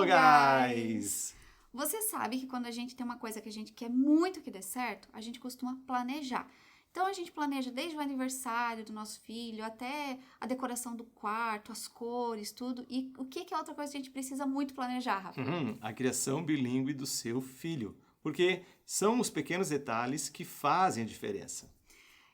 guys! Você sabe que quando a gente tem uma coisa que a gente quer muito que dê certo, a gente costuma planejar. Então a gente planeja desde o aniversário do nosso filho até a decoração do quarto, as cores, tudo. E o que é outra coisa que a gente precisa muito planejar, Rafa? A criação bilíngue do seu filho. Porque são os pequenos detalhes que fazem a diferença.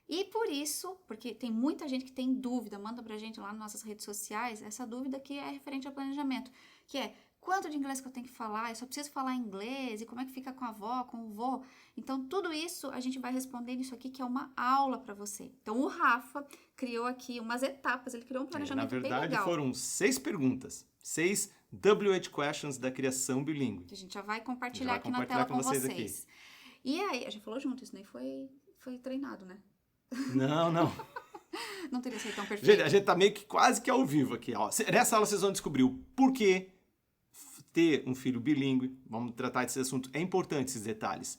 E por isso, porque tem muita gente que tem dúvida, manda pra gente lá nas nossas redes sociais, essa dúvida que é referente ao planejamento, que é quanto de inglês que eu tenho que falar, eu só preciso falar inglês, e como é que fica com a avó, com o vô. Então, tudo isso a gente vai responder nisso aqui, que é uma aula para você. Então, o Rafa criou aqui umas etapas, ele criou um planejamento bem legal. Na verdade, foram 6 perguntas, 6 WH questions da criação bilíngue. Que a gente já vai compartilhar aqui na tela com vocês. Aqui. E aí, a gente falou junto, isso nem foi treinado, né? Não. Não teria sido tão perfeito. Gente, a gente tá meio que quase que ao vivo aqui. Ó. Nessa aula vocês vão descobrir o porquê ter um filho bilíngue. Vamos tratar desse assunto. É importante esses detalhes.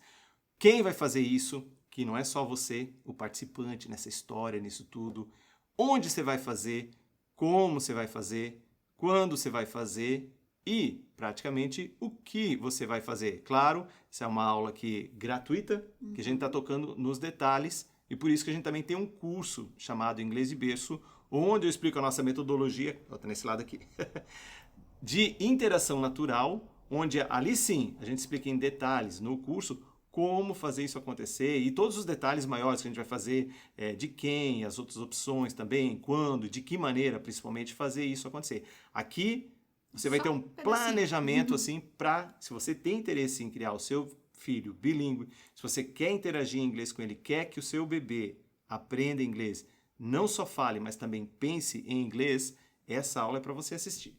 Quem vai fazer isso, que não é só você, o participante nessa história, nisso tudo. Onde você vai fazer, como você vai fazer, quando você vai fazer e, praticamente, o que você vai fazer. Claro, essa é uma aula aqui gratuita, que a gente está tocando nos detalhes. E por isso que a gente também tem um curso chamado Inglês de Berço, onde eu explico a nossa metodologia, tá nesse lado aqui, de interação natural, onde ali sim a gente explica em detalhes no curso como fazer isso acontecer e todos os detalhes maiores que a gente vai fazer, de quem, as outras opções também, quando, de que maneira principalmente fazer isso acontecer. Aqui você vai ter um planejamento assim para, se você tem interesse em criar o seu filho bilíngue, se você quer interagir em inglês com ele, quer que o seu bebê aprenda inglês, não só fale, mas também pense em inglês, essa aula é para você assistir.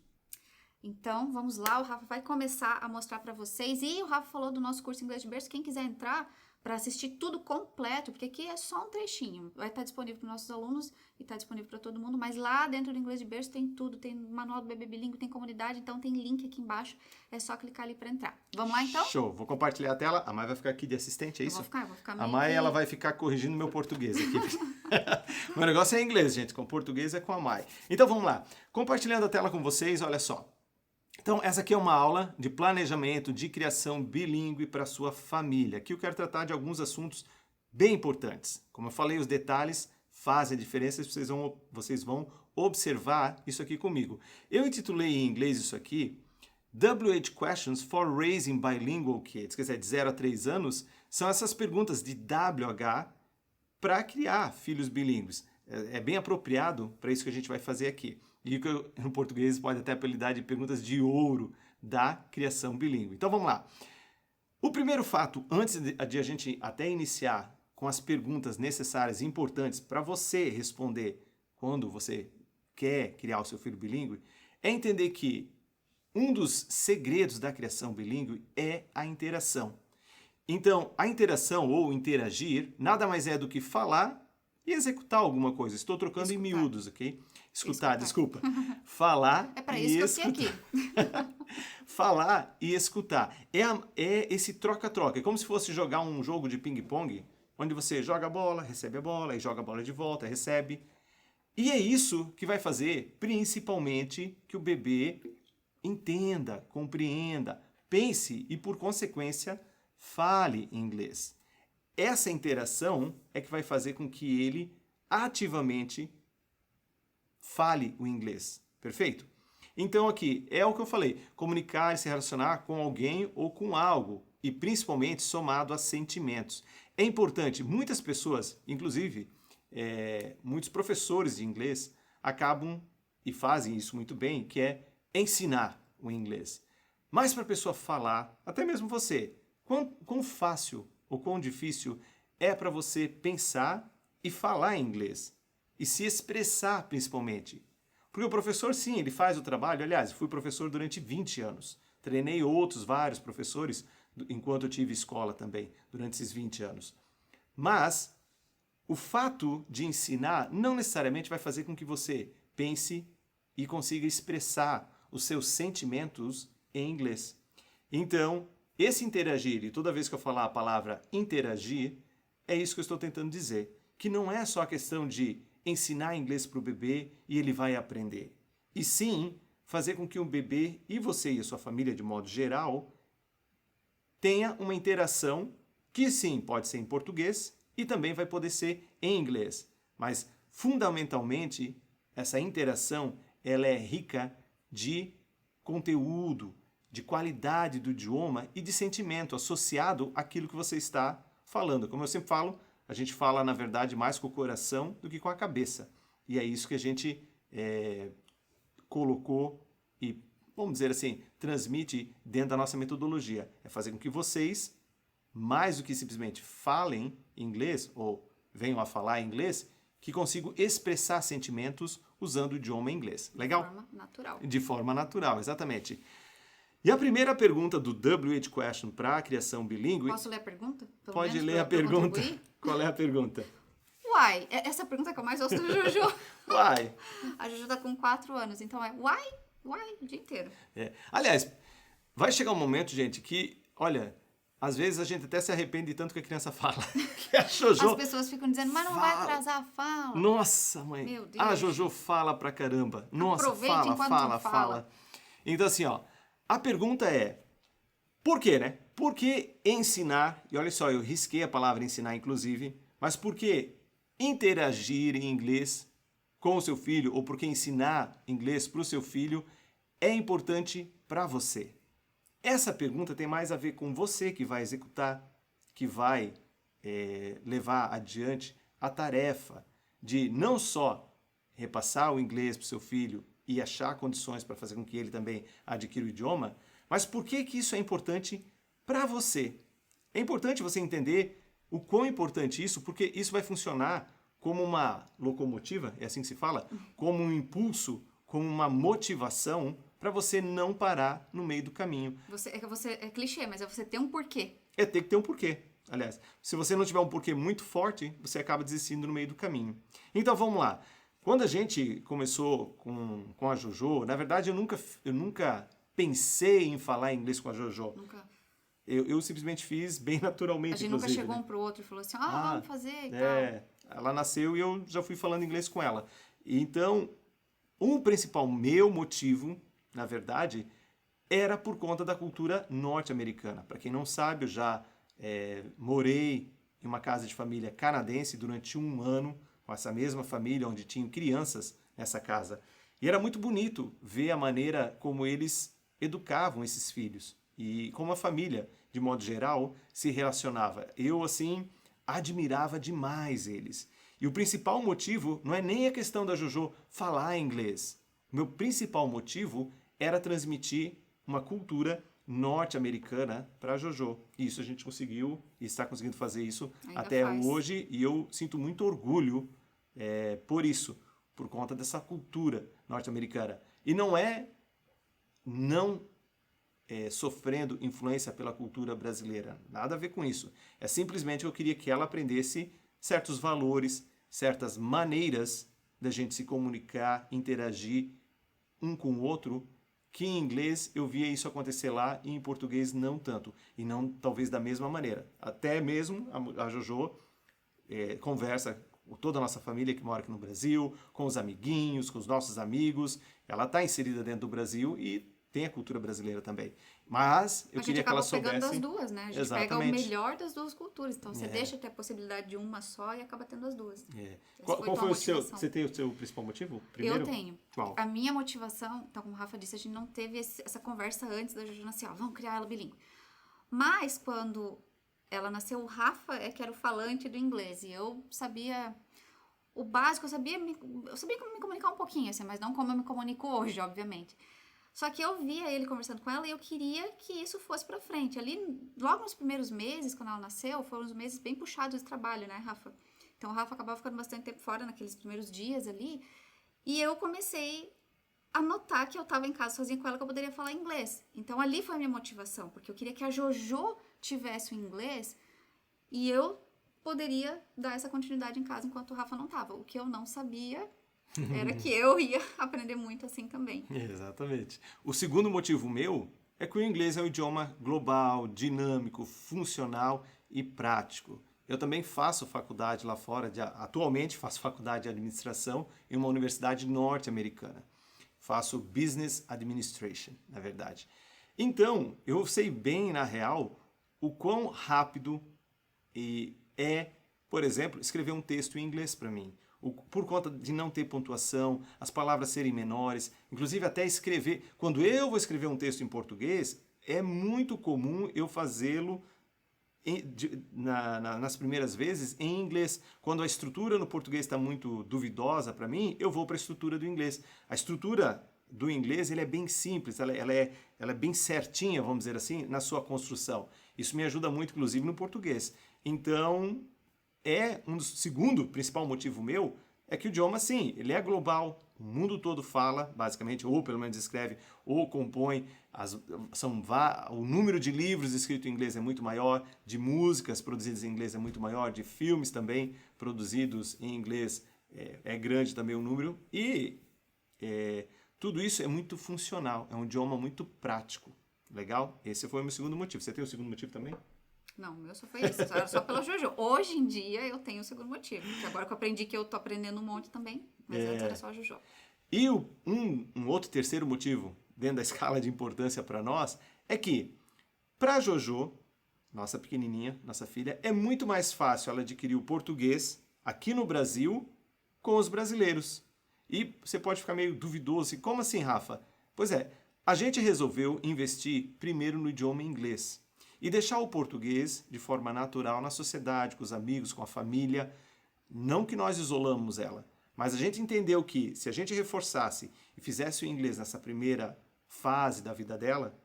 Então, vamos lá, o Rafa vai começar a mostrar para vocês. E o Rafa falou do nosso curso Inglês de Berço, quem quiser entrar para assistir tudo completo, porque aqui é só um trechinho. Vai estar disponível para os nossos alunos e está disponível para todo mundo, mas lá dentro do Inglês de Berço tem tudo, tem manual do bebê bilíngue, tem comunidade, então tem link aqui embaixo, é só clicar ali para entrar. Vamos lá então? Show, vou compartilhar a tela, a Mai vai ficar aqui de assistente, é isso? Vou ficar a Mai, ela vai ficar corrigindo meu português aqui. Meu negócio é inglês, gente, com português é com a Mai. Então vamos lá, compartilhando a tela com vocês, olha só. Então, essa aqui é uma aula de planejamento de criação bilíngue para a sua família. Aqui eu quero tratar de alguns assuntos bem importantes. Como eu falei, os detalhes fazem a diferença, vocês vão observar isso aqui comigo. Eu intitulei em inglês isso aqui, WH Questions for Raising Bilingual Kids, quer dizer, de 0 a 3 anos, são essas perguntas de WH para criar filhos bilíngues. É bem apropriado para isso que a gente vai fazer aqui. E que no português pode até apelidar de perguntas de ouro da criação bilíngue. Então vamos lá. O primeiro fato, antes de a gente até iniciar com as perguntas necessárias e importantes para você responder quando você quer criar o seu filho bilíngue, é entender que um dos segredos da criação bilíngue é a interação. Então, a interação ou interagir nada mais é do que falar e executar alguma coisa. Estou trocando em miúdos, ok? Escutar, desculpa. Falar é para e isso que eu estou aqui. Falar e escutar. É esse troca-troca. É como se fosse jogar um jogo de ping-pong, onde você joga a bola, recebe a bola, e joga a bola de volta, recebe. E é isso que vai fazer, principalmente, que o bebê entenda, compreenda, pense e, por consequência, fale inglês. Essa interação é que vai fazer com que ele ativamente fale o inglês. Perfeito? Então aqui é o que eu falei, comunicar e se relacionar com alguém ou com algo e principalmente somado a sentimentos. É importante, muitas pessoas, inclusive muitos professores de inglês, acabam e fazem isso muito bem, que é ensinar o inglês. Mas para a pessoa falar, até mesmo você, quão fácil ou quão difícil é para você pensar e falar inglês e se expressar principalmente. Porque o professor, sim, ele faz o trabalho. Aliás, fui professor durante 20 anos. Treinei vários professores enquanto eu tive escola também, durante esses 20 anos. Mas o fato de ensinar não necessariamente vai fazer com que você pense e consiga expressar os seus sentimentos em inglês. Então, esse interagir, e toda vez que eu falar a palavra interagir, é isso que eu estou tentando dizer. Que não é só a questão de ensinar inglês para o bebê e ele vai aprender. E sim, fazer com que um bebê e você e a sua família, de modo geral, tenha uma interação que sim, pode ser em português e também vai poder ser em inglês. Mas, fundamentalmente, essa interação ela é rica de conteúdo, de qualidade do idioma e de sentimento associado àquilo que você está falando. Como eu sempre falo, a gente fala, na verdade, mais com o coração do que com a cabeça. E é isso que a gente colocou e, vamos dizer assim, transmite dentro da nossa metodologia. É fazer com que vocês, mais do que simplesmente falem inglês ou venham a falar inglês, que consigam expressar sentimentos usando o idioma inglês. Legal? De forma natural. De forma natural, exatamente. E a primeira pergunta do WH Question para a criação bilíngue... Posso ler a pergunta? Pelo Pode menos, ler a pra pergunta. contribuir? Qual é a pergunta? Why? Essa pergunta que eu mais ouço do Jojo. Why? A Jojo tá com 4 anos, então é why? Why? O dia inteiro. Aliás, vai chegar um momento, gente, que, olha, às vezes a gente até se arrepende de tanto que a criança fala. Que a Jojo As pessoas ficam dizendo, mas não vai fala. atrasar a fala. Nossa, mãe. Meu Deus. A Jojo fala pra caramba. Nossa, Aproveita fala, enquanto fala, fala. fala. Então, assim, ó, a pergunta é, por quê, né? Por que ensinar, e olha só, eu risquei a palavra ensinar, inclusive, mas por que interagir em inglês com o seu filho, ou por que ensinar inglês para o seu filho é importante para você? Essa pergunta tem mais a ver com você que vai executar, que vai levar adiante a tarefa de não só repassar o inglês para o seu filho e achar condições para fazer com que ele também adquira o idioma, mas por que isso é importante para você? É importante você entender o quão importante isso, porque isso vai funcionar como uma locomotiva, é assim que se fala? Como um impulso, como uma motivação para você não parar no meio do caminho. É clichê, mas é você ter um porquê. É ter que ter um porquê. Aliás, se você não tiver um porquê muito forte, você acaba desistindo no meio do caminho. Então vamos lá. Quando a gente começou com a Jojo, na verdade eu nunca pensei em falar inglês com a Jojo. Nunca. Eu simplesmente fiz bem naturalmente, A gente nunca inclusive, chegou né? um pro outro e falou assim, vamos fazer e Ela nasceu e eu já fui falando inglês com ela. Então, o principal meu motivo, na verdade, era por conta da cultura norte-americana. Para quem não sabe, eu já morei em uma casa de família canadense durante 1 ano, com essa mesma família, onde tinham crianças nessa casa. E era muito bonito ver a maneira como eles educavam esses filhos e como a família, de modo geral, se relacionava. Eu, assim, admirava demais eles. E o principal motivo não é nem a questão da Jojo falar inglês. O meu principal motivo era transmitir uma cultura norte-americana para a Jojo. E isso a gente conseguiu e está conseguindo fazer isso Ainda até faz. hoje. E eu sinto muito orgulho por isso, por conta dessa cultura norte-americana. E não sofrendo influência pela cultura brasileira. Nada a ver com isso. É simplesmente eu queria que ela aprendesse certos valores, certas maneiras da gente se comunicar, interagir um com o outro, que em inglês eu via isso acontecer lá e em português não tanto. E não talvez da mesma maneira. Até mesmo a Jojo conversa com toda a nossa família que mora aqui no Brasil, com os amiguinhos, com os nossos amigos. Ela está inserida dentro do Brasil e tem a cultura brasileira também. Mas eu queria que ela soubesse... A gente acaba pegando das duas, né? A gente pega o Exatamente. melhor das duas culturas. Então você deixa ter a possibilidade de uma só e acaba tendo as duas. Qual tua foi o seu... motivação. Você tem o seu principal motivo? Primeiro? Eu tenho. Qual? A minha motivação, então como o Rafa disse, a gente não teve essa conversa antes da Jojo nascer. Vamos criar ela bilíngue. Mas quando ela nasceu, o Rafa que era o falante do inglês. E eu sabia... O básico, eu sabia como me comunicar um pouquinho, assim, mas não como eu me comunico hoje, obviamente. Só que eu via ele conversando com ela e eu queria que isso fosse pra frente. Ali, logo nos primeiros meses, quando ela nasceu, foram uns meses bem puxados de trabalho, né, Rafa? Então, o Rafa acabava ficando bastante tempo fora naqueles primeiros dias ali. E eu comecei a notar que eu tava em casa sozinha com ela, que eu poderia falar inglês. Então, ali foi a minha motivação, porque eu queria que a Jojo tivesse o inglês e eu poderia dar essa continuidade em casa enquanto o Rafa não tava. O que eu não sabia era que eu ia aprender muito assim também. Exatamente. O segundo motivo meu é que o inglês é um idioma global, dinâmico, funcional e prático. Eu também faço faculdade lá fora, atualmente faço faculdade de administração em uma universidade norte-americana. faço Business Administration, na verdade. Então, eu sei bem, na real, o quão rápido é, por exemplo, escrever um texto em inglês para mim. Por conta de não ter pontuação, as palavras serem menores, inclusive até escrever. Quando eu vou escrever um texto em português, é muito comum eu fazê-lo nas primeiras vezes em inglês. Quando a estrutura no português está muito duvidosa para mim, eu vou para a estrutura do inglês. A estrutura do inglês ele é bem simples, ela é bem certinha, vamos dizer assim, na sua construção. Isso me ajuda muito, inclusive, no português. Então, segundo principal motivo meu é que o idioma, sim, ele é global, o mundo todo fala, basicamente, ou pelo menos escreve, ou compõe, o número de livros escritos em inglês é muito maior, de músicas produzidas em inglês é muito maior, de filmes também produzidos em inglês é grande também o número, e tudo isso é muito funcional, é um idioma muito prático, legal? Esse foi o meu segundo motivo. Você tem o segundo motivo também? Não, o meu só foi isso, era só pela Jojo. Hoje em dia eu tenho o segundo motivo, porque agora que eu aprendi que eu tô aprendendo um monte também, mas antes era só a Jojo. E um outro terceiro motivo, dentro da escala de importância para nós, é que para a Jojo, nossa pequenininha, nossa filha, é muito mais fácil ela adquirir o português aqui no Brasil com os brasileiros. E você pode ficar meio duvidoso, como assim, Rafa? Pois é, a gente resolveu investir primeiro no idioma inglês e deixar o português de forma natural na sociedade, com os amigos, com a família. Não que nós isolamos ela, mas a gente entendeu que se a gente reforçasse e fizesse o inglês nessa primeira fase da vida dela,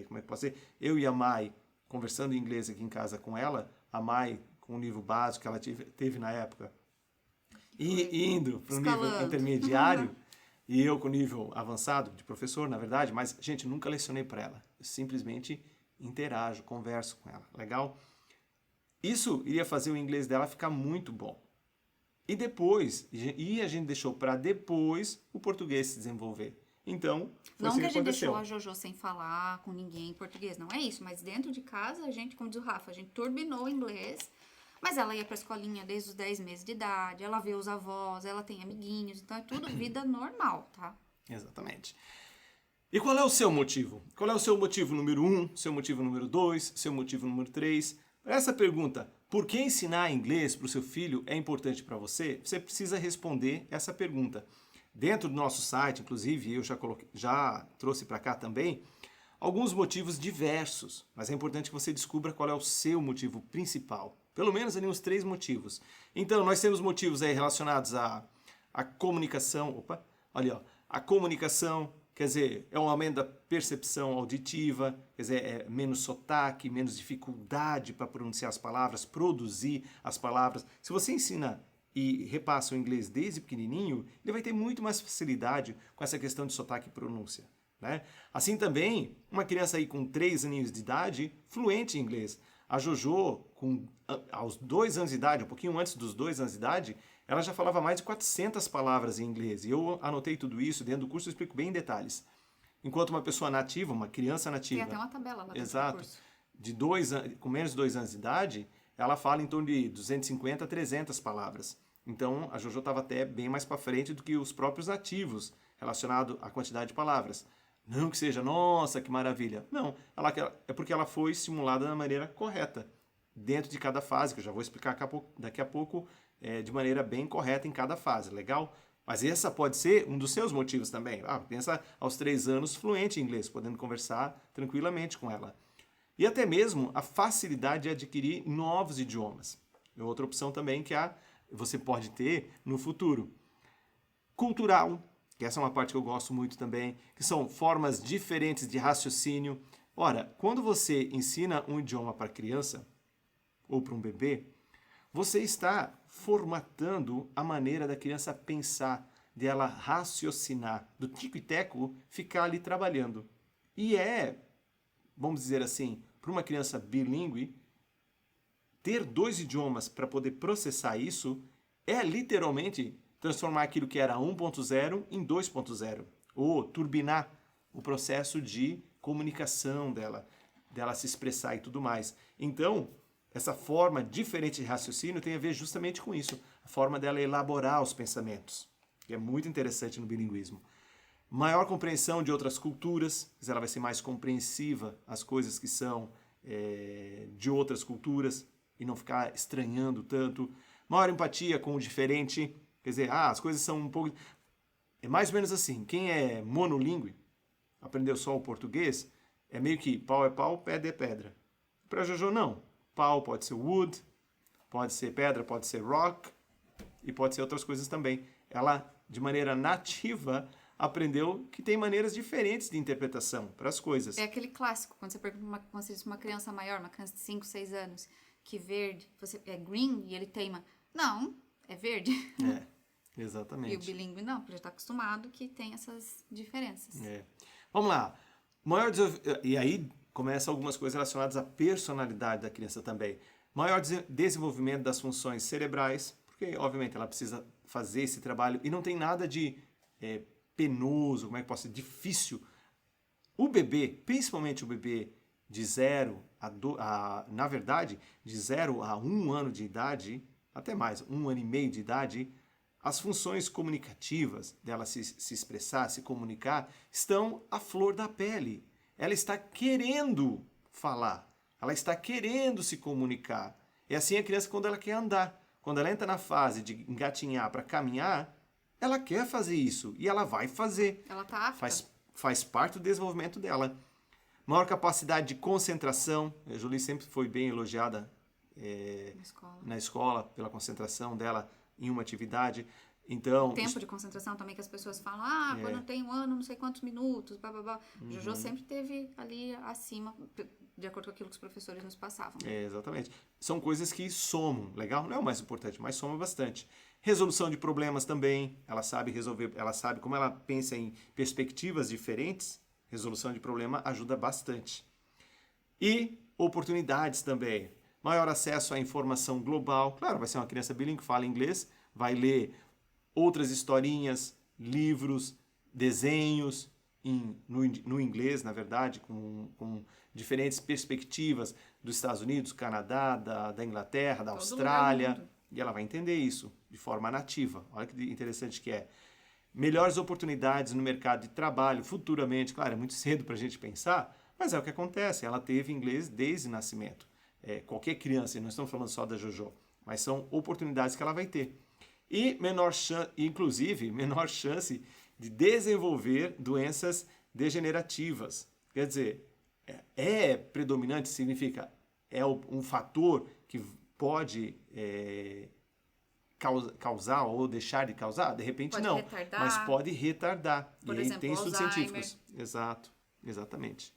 como é que posso dizer? Eu e a Mai conversando em inglês aqui em casa com ela, a Mai com o nível básico que ela teve na época, e indo para o nível intermediário, e eu com nível avançado de professor, na verdade, mas, gente, nunca lecionei para ela. Eu simplesmente interajo, converso com ela. Legal? Isso iria fazer o inglês dela ficar muito bom. E depois, a gente deixou para depois o português se desenvolver. Então, foi assim que a gente aconteceu. deixou a Jojo sem falar com ninguém em português, não é isso. Mas dentro de casa, a gente, como diz o Rafa, a gente turbinou o inglês. Mas ela ia pra escolinha desde os 10 meses de idade, ela vê os avós, ela tem amiguinhos, então é tudo vida normal, tá? Exatamente. E qual é o seu motivo? Qual é o seu motivo número 1, seu motivo número 2, seu motivo número 3? Essa pergunta, por que ensinar inglês para o seu filho é importante para você? Você precisa responder essa pergunta. Dentro do nosso site, inclusive, eu já trouxe para cá também, alguns motivos diversos, mas é importante que você descubra qual é o seu motivo principal. Pelo menos ali uns 3 motivos. Então, nós temos motivos aí relacionados à comunicação. A comunicação, quer dizer, é um aumento da percepção auditiva, quer dizer, é menos sotaque, menos dificuldade para pronunciar as palavras, produzir as palavras. Se você ensina e repassa o inglês desde pequenininho, ele vai ter muito mais facilidade com essa questão de sotaque e pronúncia. Né? Assim também, uma criança aí com 3 aninhos de idade, fluente em inglês. A Jojo, aos 2 anos de idade, um pouquinho antes dos 2 anos de idade, ela já falava mais de 400 palavras em inglês. E eu anotei tudo isso dentro do curso, eu explico bem em detalhes. Enquanto uma pessoa nativa, uma criança nativa... Tem até uma tabela lá dentro exato, do curso. Com menos de 2 anos de idade, ela fala em torno de 250 a 300 palavras. Então, a Jojo estava até bem mais para frente do que os próprios nativos, relacionado à quantidade de palavras. Não que seja, nossa, que maravilha. Não, é porque ela foi estimulada da maneira correta, dentro de cada fase, que eu já vou explicar daqui a pouco de maneira bem correta em cada fase, legal? Mas essa pode ser um dos seus motivos também. Pensa aos 3 anos fluente em inglês, podendo conversar tranquilamente com ela. E até mesmo a facilidade de adquirir novos idiomas. É outra opção também que você pode ter no futuro. Cultural, que essa é uma parte que eu gosto muito também, que são formas diferentes de raciocínio. Ora, quando você ensina um idioma para criança ou para um bebê, você está formatando a maneira da criança pensar, de ela raciocinar, do tico e teco ficar ali trabalhando. E vamos dizer assim, para uma criança bilíngue, ter 2 idiomas para poder processar isso é literalmente transformar aquilo que era 1.0 em 2.0, ou turbinar o processo de comunicação dela se expressar e tudo mais. Então, essa forma diferente de raciocínio tem a ver justamente com isso, a forma dela elaborar os pensamentos. que é muito interessante no bilinguismo. Maior compreensão de outras culturas, ela vai ser mais compreensiva às coisas que são de outras culturas e não ficar estranhando tanto. Maior empatia com o diferente, quer dizer, as coisas são um pouco... É mais ou menos assim, quem é monolíngue, aprendeu só o português, é meio que pau é pau, pedra é pedra. Para Jojo, não. Pau pode ser wood, pode ser pedra, pode ser rock e pode ser outras coisas também. Ela, de maneira nativa, aprendeu que tem maneiras diferentes de interpretação para as coisas. É aquele clássico, quando você pergunta quando você diz uma criança maior, uma criança de 5, 6 anos, que verde, você é green, e ele teima, não, é verde. Exatamente. E o bilíngue não, porque já está acostumado que tem essas diferenças. Vamos lá. E aí começam algumas coisas relacionadas à personalidade da criança também. Maior desenvolvimento das funções cerebrais, porque obviamente ela precisa fazer esse trabalho e não tem nada de penoso, como é que posso dizer, difícil. O bebê, principalmente o bebê de 0 na verdade, de 0 a 1 ano de idade, até mais, 1 ano e meio de idade, as funções comunicativas dela se expressar, se comunicar, estão à flor da pele. Ela está querendo falar, ela está querendo se comunicar. É assim a criança quando ela quer andar. Quando ela entra na fase de engatinhar para caminhar, ela quer fazer isso e ela vai fazer. Ela está apta. Faz parte do desenvolvimento dela. Maior capacidade de concentração. A Julie sempre foi bem elogiada na escola pela concentração dela em uma atividade. Então, tempo de concentração também que as pessoas falam, quando tem 1 ano, não sei quantos minutos, blá, blá, blá. Jojo sempre teve ali acima, de acordo com aquilo que os professores nos passavam. Exatamente. São coisas que somam, legal? Não é o mais importante, mas soma bastante. Resolução de problemas também, ela sabe resolver, ela sabe como ela pensa em perspectivas diferentes, resolução de problema ajuda bastante. E oportunidades também. Maior acesso à informação global. Claro, vai ser uma criança bilíngue que fala inglês, vai ler outras historinhas, livros, desenhos no inglês, na verdade, com diferentes perspectivas dos Estados Unidos, Canadá, da Inglaterra, da Austrália. E ela vai entender isso de forma nativa. Olha que interessante que é. Melhores oportunidades no mercado de trabalho futuramente. Claro, é muito cedo para a gente pensar, mas é o que acontece. Ela teve inglês desde o nascimento. Qualquer criança, e não estamos falando só da Jojo, mas são oportunidades que ela vai ter. E inclusive, menor chance de desenvolver doenças degenerativas. Quer dizer, predominante significa um fator que pode causar ou deixar de causar? De repente pode não, retardar. mas pode retardar. Por e exemplo, aí tem estudos Alzheimer. científicos. Exato, exatamente.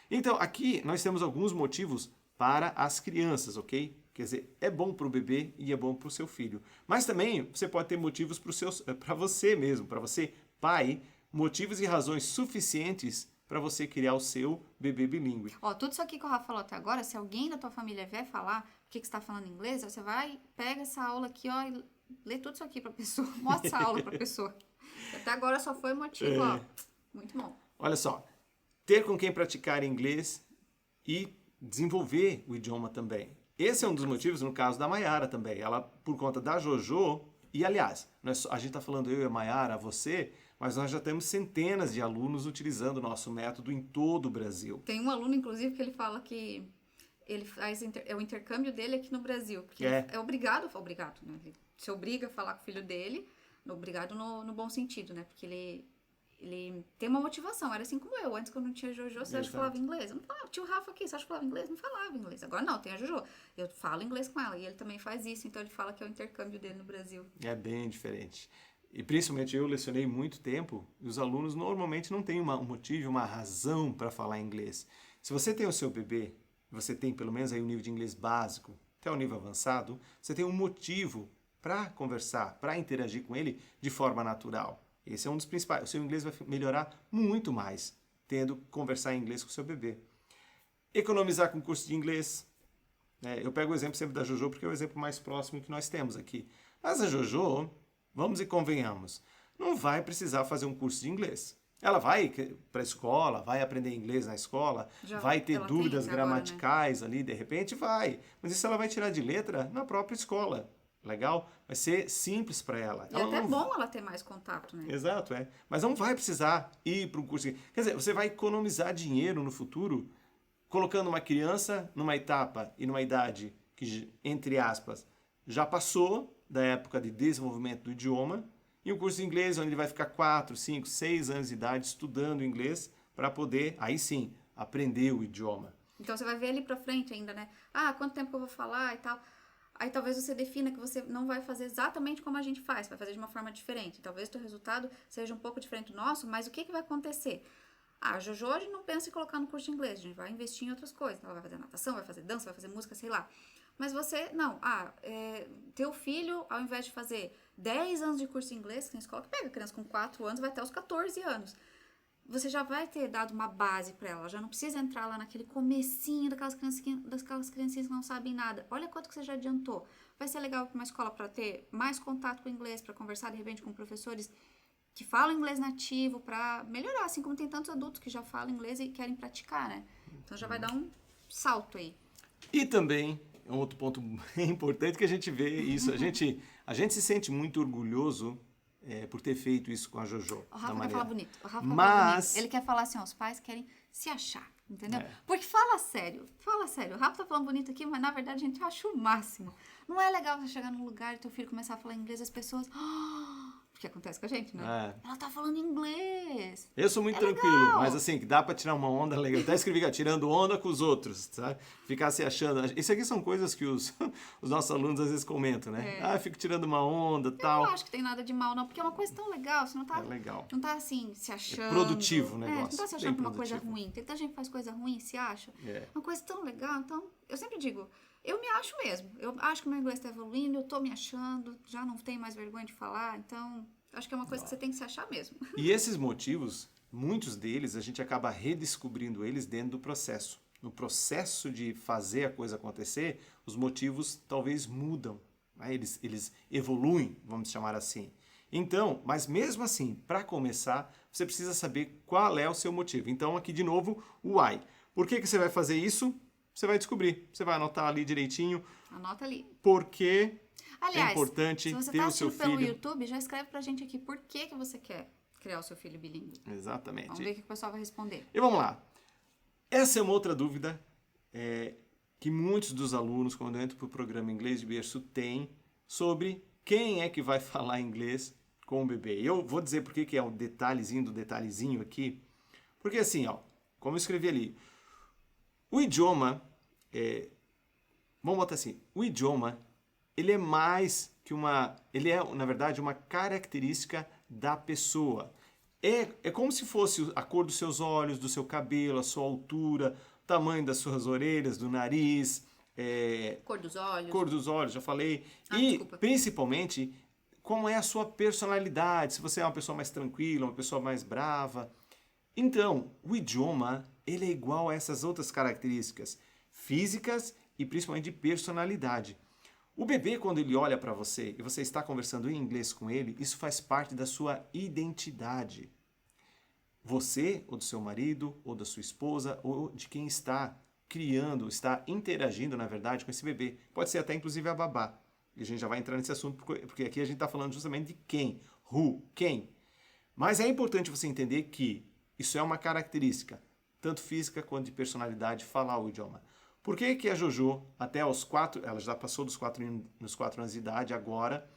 Então, aqui nós temos alguns motivos para as crianças, ok? Quer dizer, é bom para o bebê e é bom para o seu filho. Mas também você pode ter motivos para você mesmo, para você, pai, motivos e razões suficientes para você criar o seu bebê bilíngue. Tudo isso aqui que o Rafa falou até agora, se alguém da tua família vier falar o que você está falando em inglês, você vai, pega essa aula aqui, e lê tudo isso aqui para a pessoa, mostra essa aula para a pessoa. Até agora só foi motivo, muito bom. Olha só, ter com quem praticar inglês e desenvolver o idioma também. Esse é um dos motivos, no caso da Maiara também. Ela, por conta da Jojo, e aliás, a gente está falando eu e a Maiara, você, mas nós já temos centenas de alunos utilizando o nosso método em todo o Brasil. Tem um aluno, inclusive, que ele fala que ele faz o intercâmbio dele aqui no Brasil. Porque ele é obrigado, né? Ele se obriga a falar com o filho dele, obrigado no bom sentido, né? Porque ele tem uma motivação, era assim como eu. Antes, quando não tinha Jojo, você acha que falava inglês? Eu não falava. Tinha o Rafa aqui, você acha que falava inglês? Não falava inglês. Agora não, tem a Jojo. Eu falo inglês com ela e ele também faz isso, então ele fala que é o intercâmbio dele no Brasil. É bem diferente. E principalmente eu lecionei muito tempo e os alunos normalmente não têm um motivo, uma razão para falar inglês. Se você tem o seu bebê, você tem pelo menos aí um nível de inglês básico, até o nível avançado, você tem um motivo para conversar, para interagir com ele de forma natural. Esse é um dos principais. O seu inglês vai melhorar muito mais tendo conversar em inglês com o seu bebê. Economizar com curso de inglês. Eu pego o exemplo sempre da Jojo porque é o exemplo mais próximo que nós temos aqui. Mas a Jojo, vamos e convenhamos, não vai precisar fazer um curso de inglês. Ela vai para a escola, vai aprender inglês na escola, vai ter dúvidas gramaticais ali, de repente vai. Mas isso ela vai tirar de letra na própria escola. legal? Vai ser simples para ela. E até é bom ela ter mais contato, né? Exato, é. Mas não vai precisar ir para um curso. Quer dizer, você vai economizar dinheiro no futuro colocando uma criança numa etapa e numa idade que, entre aspas, já passou da época de desenvolvimento do idioma, e um curso de inglês onde ele vai ficar 4, 5, 6 anos de idade estudando inglês para poder, aí sim, aprender o idioma. Então você vai ver ali pra frente ainda, né? Quanto tempo que eu vou falar e tal. Aí talvez você defina que você não vai fazer exatamente como a gente faz, vai fazer de uma forma diferente. Talvez o teu resultado seja um pouco diferente do nosso, mas o que vai acontecer? A Jojo hoje não pensa em colocar no curso de inglês, a gente vai investir em outras coisas. Ela vai fazer natação, vai fazer dança, vai fazer música, sei lá. Mas você, não, teu filho, ao invés de fazer 10 anos de curso de inglês, que tem escola que pega a criança com 4 anos, vai até os 14 anos. Você já vai ter dado uma base para ela, já não precisa entrar lá naquele comecinho daquelas criancinhas que não sabem nada. Olha quanto que você já adiantou. Vai ser legal para uma escola para ter mais contato com o inglês, para conversar de repente com professores que falam inglês nativo, para melhorar, assim como tem tantos adultos que já falam inglês e querem praticar, né? Então já vai dar um salto aí. E também, um outro ponto importante que a gente vê isso, a gente se sente muito orgulhoso por ter feito isso com a Jojo. O Rafa quer falar bonito. O Rafa Mas... bonito. Ele quer falar assim, ó, os pais querem se achar, entendeu? É. Porque fala sério. O Rafa tá falando bonito aqui, mas na verdade a gente acha o máximo. Não é legal você chegar num lugar e teu filho começar a falar inglês e as pessoas... Porque acontece com a gente, né? Ela tá falando inglês. Eu sou muito tranquilo, legal. mas assim, que dá pra tirar uma onda legal. Até escrevi, tirando onda com os outros, sabe? Ficar se achando. Isso aqui são coisas que os nossos alunos às vezes comentam, né? Eu fico tirando uma onda e tal. Eu não acho que tem nada de mal, não, porque é uma coisa tão legal. Você não tá, legal. Não tá assim, se achando. É produtivo o negócio. Não tá se achando bem uma coisa produtivo. ruim. Tem tanta gente que faz coisa ruim e se acha. É. Uma coisa tão legal. Então, eu sempre digo, eu me acho mesmo. Eu acho que o meu inglês tá evoluindo, eu tô me achando, já não tenho mais vergonha de falar, então. Acho que é uma coisa que você tem que se achar mesmo. E esses motivos, muitos deles, a gente acaba redescobrindo eles dentro do processo. No processo de fazer a coisa acontecer, os motivos talvez mudam. Né? Eles evoluem, vamos chamar assim. Então, mas mesmo assim, para começar, você precisa saber qual é o seu motivo. Então, aqui de novo, o why. Por que você vai fazer isso? Você vai descobrir. Você vai anotar ali direitinho. Anota ali. Porque Aliás, é importante se você ter tá o seu assistindo pelo filho. YouTube, já escreve pra gente aqui por que você quer criar o seu filho bilíngue. Exatamente. Vamos ver o que o pessoal vai responder. E vamos lá. Essa é uma outra dúvida que muitos dos alunos, quando entram para o programa Inglês de Berço, têm sobre quem é que vai falar inglês com o bebê. Eu vou dizer por que é o detalhezinho do detalhezinho aqui. Porque assim, ó, como eu escrevi ali, o idioma, vamos botar assim, o idioma, ele é mais que ele é, na verdade, uma característica da pessoa. É como se fosse a cor dos seus olhos, do seu cabelo, a sua altura, o tamanho das suas orelhas, do nariz. Cor dos olhos. Cor dos olhos, já falei. E, desculpa. principalmente, como é a sua personalidade. Se você é uma pessoa mais tranquila, uma pessoa mais brava. Então, o idioma, ele é igual a essas outras características físicas e principalmente de personalidade. O bebê, quando ele olha para você e você está conversando em inglês com ele, isso faz parte da sua identidade. Você, ou do seu marido, ou da sua esposa, ou de quem está criando, está interagindo, na verdade, com esse bebê. Pode ser até, inclusive, a babá. E a gente já vai entrar nesse assunto, porque aqui a gente está falando justamente de quem. Who, quem. Mas é importante você entender que isso é uma característica, tanto física quanto de personalidade, falar o idioma. Por que a Jojo, até aos 4, ela já passou nos 4 anos de idade agora,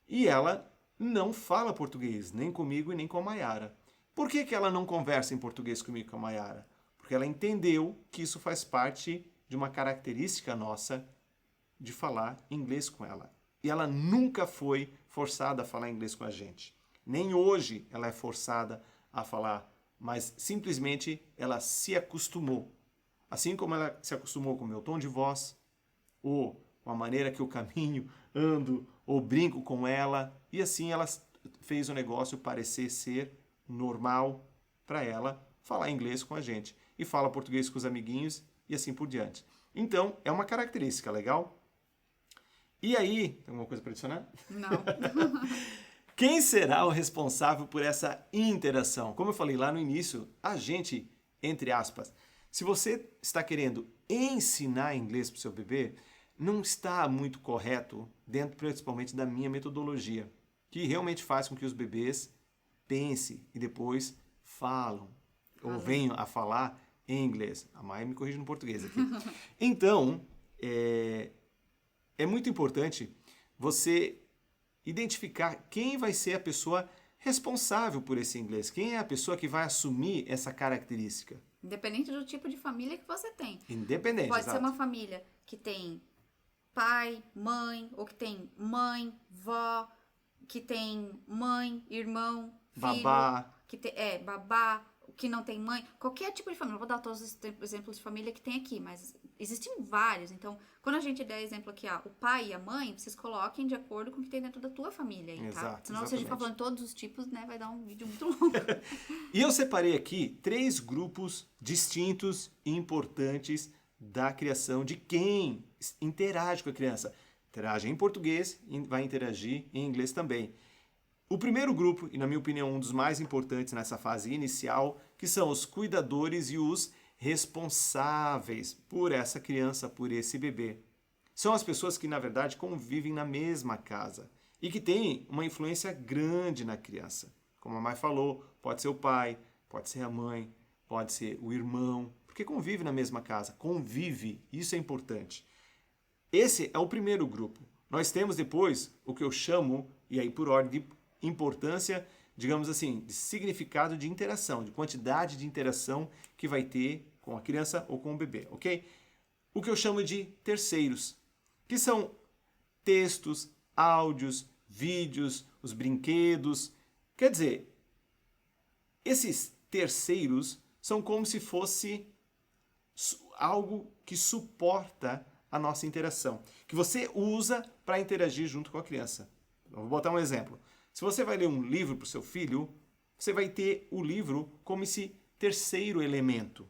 e ela não fala português, nem comigo e nem com a Mayara. Por que ela não conversa em português comigo e com a Mayara? Porque ela entendeu que isso faz parte de uma característica nossa de falar inglês com ela. E ela nunca foi forçada a falar inglês com a gente. Nem hoje ela é forçada a falar, mas simplesmente ela se acostumou. Assim como ela se acostumou com o meu tom de voz, ou com a maneira que eu caminho, ando, ou brinco com ela, e assim ela fez o negócio parecer ser normal para ela falar inglês com a gente. E fala português com os amiguinhos, e assim por diante. Então, é uma característica legal. E aí, tem alguma coisa para adicionar? Não. Quem será o responsável por essa interação? Como eu falei lá no início, a gente, entre aspas, se você está querendo ensinar inglês para o seu bebê, não está muito correto dentro principalmente da minha metodologia, que realmente faz com que os bebês pensem e depois falam ou venham a falar em inglês. A Maia me corrige no português aqui. Então, é muito importante você identificar quem vai ser a pessoa responsável por esse inglês, quem é a pessoa que vai assumir essa característica. Independente do tipo de família que você tem. Independente, Pode exato. ser uma família que tem pai, mãe, ou que tem mãe, vó, que tem mãe, irmão, filho, Babá. que tem, babá, que não tem mãe, qualquer tipo de família. Não vou dar todos os exemplos de família que tem aqui, mas existem vários. Então, quando a gente der exemplo aqui, o pai e a mãe, vocês coloquem de acordo com o que tem dentro da tua família aí, tá? Exato, Senão, se a gente for exatamente. falando todos os tipos, né, vai dar um vídeo muito longo. E eu separei aqui 3 grupos distintos e importantes da criação de quem interage com a criança. Interage em português e vai interagir em inglês também. O primeiro grupo, e na minha opinião um dos mais importantes nessa fase inicial, que são os cuidadores e os responsáveis por essa criança, por esse bebê. São as pessoas que, na verdade, convivem na mesma casa e que têm uma influência grande na criança. Como a Mai falou, pode ser o pai, pode ser a mãe, pode ser o irmão, porque convive na mesma casa, convive, isso é importante. Esse é o primeiro grupo. Nós temos depois o que eu chamo, e aí por ordem de importância, digamos assim, de significado de interação, de quantidade de interação que vai ter com a criança ou com o bebê, ok? O que eu chamo de terceiros, que são textos, áudios, vídeos, os brinquedos. Quer dizer, esses terceiros são como se fosse algo que suporta a nossa interação, que você usa para interagir junto com a criança. Eu vou botar um exemplo. Se você vai ler um livro para o seu filho, você vai ter o livro como esse terceiro elemento,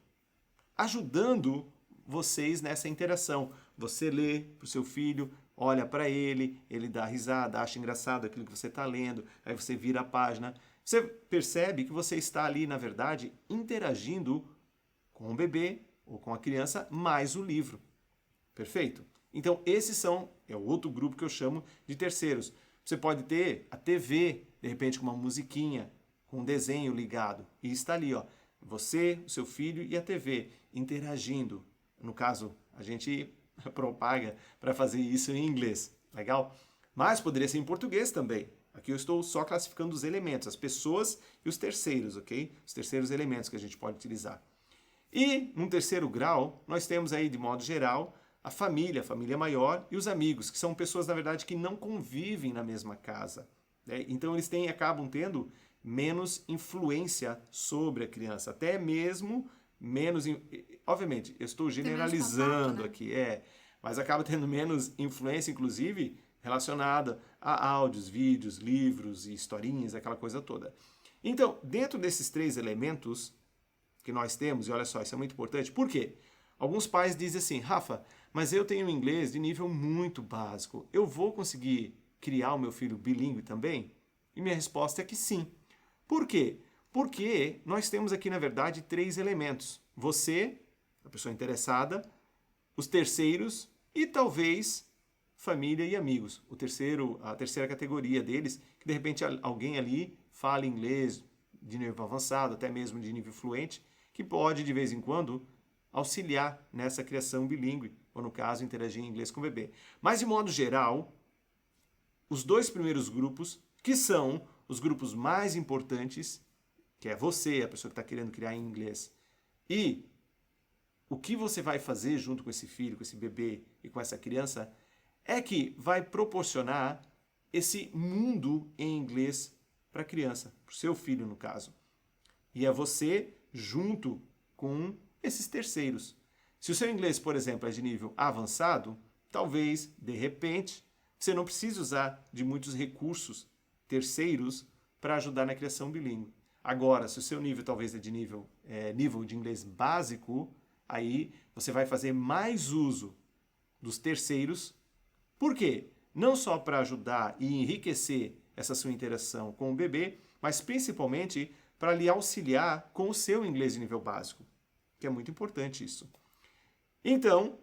ajudando vocês nessa interação. Você lê para o seu filho, olha para ele dá risada, acha engraçado aquilo que você está lendo, aí você vira a página. Você percebe que você está ali, na verdade, interagindo com o bebê ou com a criança mais o livro. Perfeito? Então, é o outro grupo que eu chamo de terceiros. Você pode ter a TV, de repente com uma musiquinha, com um desenho ligado, e está ali, você, o seu filho e a TV interagindo. No caso, a gente propaga para fazer isso em inglês, legal? Mas poderia ser em português também. Aqui eu estou só classificando os elementos, as pessoas e os terceiros, ok? Os terceiros elementos que a gente pode utilizar. E, num terceiro grau, nós temos aí, de modo geral, a família maior e os amigos, que são pessoas, na verdade, que não convivem na mesma casa. Né? Então, eles acabam tendo menos influência sobre a criança, até mesmo menos... Obviamente, eu estou generalizando contato, né? aqui, mas acaba tendo menos influência, inclusive, relacionada a áudios, vídeos, livros e historinhas, aquela coisa toda. Então, dentro desses 3 elementos que nós temos, e olha só, isso é muito importante, por quê? Alguns pais dizem assim, Rafa, mas eu tenho inglês de nível muito básico, eu vou conseguir criar o meu filho bilíngue também? E minha resposta é que sim. Por quê? Porque nós temos aqui, na verdade, 3 elementos. Você, a pessoa interessada, os terceiros e talvez família e amigos. A terceira categoria deles, que de repente alguém ali fala inglês de nível avançado, até mesmo de nível fluente, que pode, de vez em quando, auxiliar nessa criação bilíngue, ou no caso, interagir em inglês com o bebê. Mas, de modo geral, os 2 primeiros grupos, que são os grupos mais importantes, que é você, a pessoa que está querendo criar em inglês, e o que você vai fazer junto com esse filho, com esse bebê e com essa criança, é que vai proporcionar esse mundo em inglês para a criança, para o seu filho, no caso. E é você junto com esses terceiros. Se o seu inglês, por exemplo, é de nível avançado, talvez, de repente, você não precise usar de muitos recursos terceiros para ajudar na criação bilíngue. Agora, se o seu nível talvez é de nível de inglês básico, aí você vai fazer mais uso dos terceiros. Por quê? Não só para ajudar e enriquecer essa sua interação com o bebê, mas principalmente para lhe auxiliar com o seu inglês de nível básico, que é muito importante isso. Então,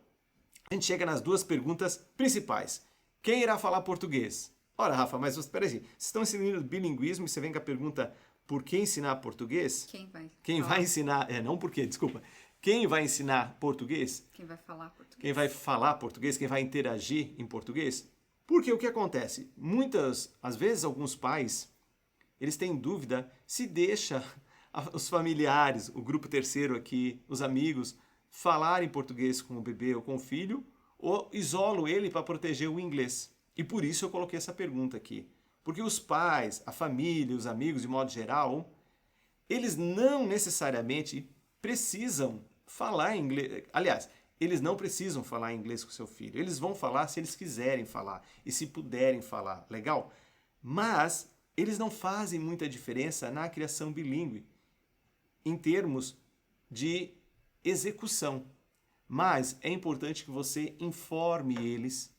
a gente chega nas duas perguntas principais. Quem irá falar português? Ora, Rafa, mas espera aí. Vocês estão ensinando bilinguismo e você vem com a pergunta por que ensinar português? Quem vai ensinar... não por quê, desculpa. Quem vai ensinar português? Quem vai falar português? Quem vai falar português? Quem vai interagir em português? Porque o que acontece? Às vezes, alguns pais, eles têm dúvida se deixa os familiares, o grupo terceiro aqui, os amigos, falar em português com o bebê ou com o filho, ou isolo ele para proteger o inglês. E por isso eu coloquei essa pergunta aqui. Porque os pais, a família, os amigos, de modo geral, eles não necessariamente precisam falar inglês. Aliás, eles não precisam falar inglês com seu filho. Eles vão falar se eles quiserem falar e se puderem falar. Legal? Mas eles não fazem muita diferença na criação bilíngue em termos de execução. Mas é importante que você informe eles,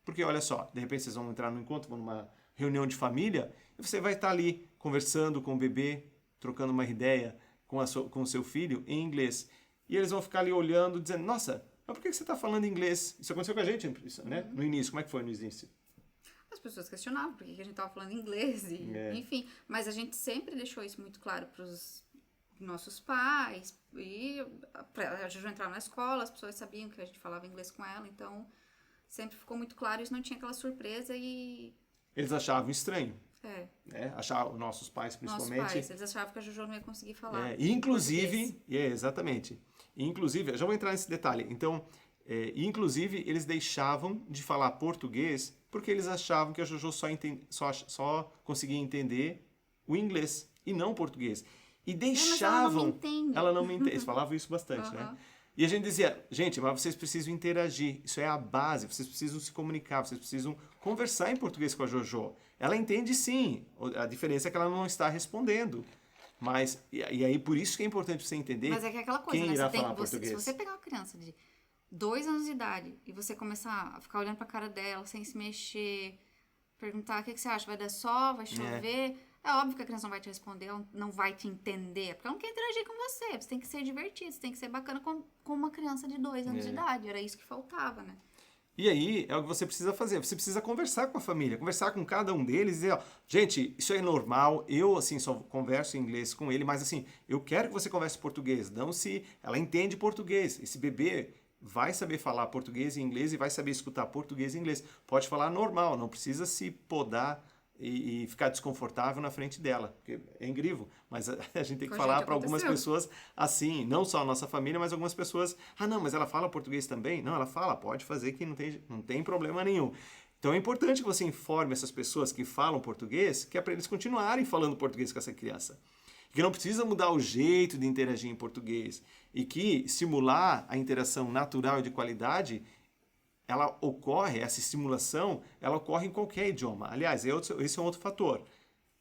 porque olha só, de repente vocês vão entrar num encontro, vão numa reunião de família, e você vai estar ali conversando com o bebê, trocando uma ideia com o seu filho em inglês. E eles vão ficar ali olhando, dizendo, nossa, mas por que você está falando inglês? Isso aconteceu com a gente, né? No início. Como é que foi no início? As pessoas questionavam por que a gente estava falando inglês, enfim. Mas a gente sempre deixou isso muito claro para os nossos pais. E a Juju entrava na escola, as pessoas sabiam que a gente falava inglês com ela, então sempre ficou muito claro, isso não tinha aquela surpresa e... Eles achavam estranho. Achavam, nossos pais principalmente. Nossos pais, eles achavam que a Juju não ia conseguir falar. Inclusive, exatamente. Inclusive, eu já vou entrar nesse detalhe. Então, inclusive, eles deixavam de falar português porque eles achavam que a Juju só conseguia entender o inglês e não o português. E deixavam... Ela não me entende. Eles falavam isso bastante, né? E a gente dizia, gente, mas vocês precisam interagir. Isso é a base. Vocês precisam se comunicar. Vocês precisam conversar em português com a Jojo. Ela entende sim. A diferença é que ela não está respondendo. Mas, e aí por isso que é importante você entender. Mas é que é aquela coisa, quem né? irá falar português. Se você pegar uma criança de 2 anos de idade e você começar a ficar olhando pra cara dela sem se mexer, perguntar o que você acha, vai dar sol, vai chover... É óbvio que a criança não vai te responder, ela não vai te entender, porque ela não quer interagir com você. Você tem que ser divertido, você tem que ser bacana com uma criança de 2 anos de idade. Era isso que faltava, né? E aí, é o que você precisa fazer. Você precisa conversar com a família, conversar com cada um deles e dizer, ó, gente, isso é normal, eu, assim, só converso em inglês com ele, mas, assim, eu quero que você converse português. Não se... Ela entende português. Esse bebê vai saber falar português e inglês e vai saber escutar português e inglês. Pode falar normal, não precisa se podar e ficar desconfortável na frente dela, porque é incrível, mas a gente tem que falar para algumas pessoas assim, não só a nossa família, mas algumas pessoas, não, mas ela fala português também? Não, ela fala, pode fazer que não tem problema nenhum. Então é importante que você informe essas pessoas que falam português, que é para eles continuarem falando português com essa criança. Que não precisa mudar o jeito de interagir em português, e que estimular a interação natural e de qualidade essa estimulação, ela ocorre em qualquer idioma. Aliás, esse é um outro fator.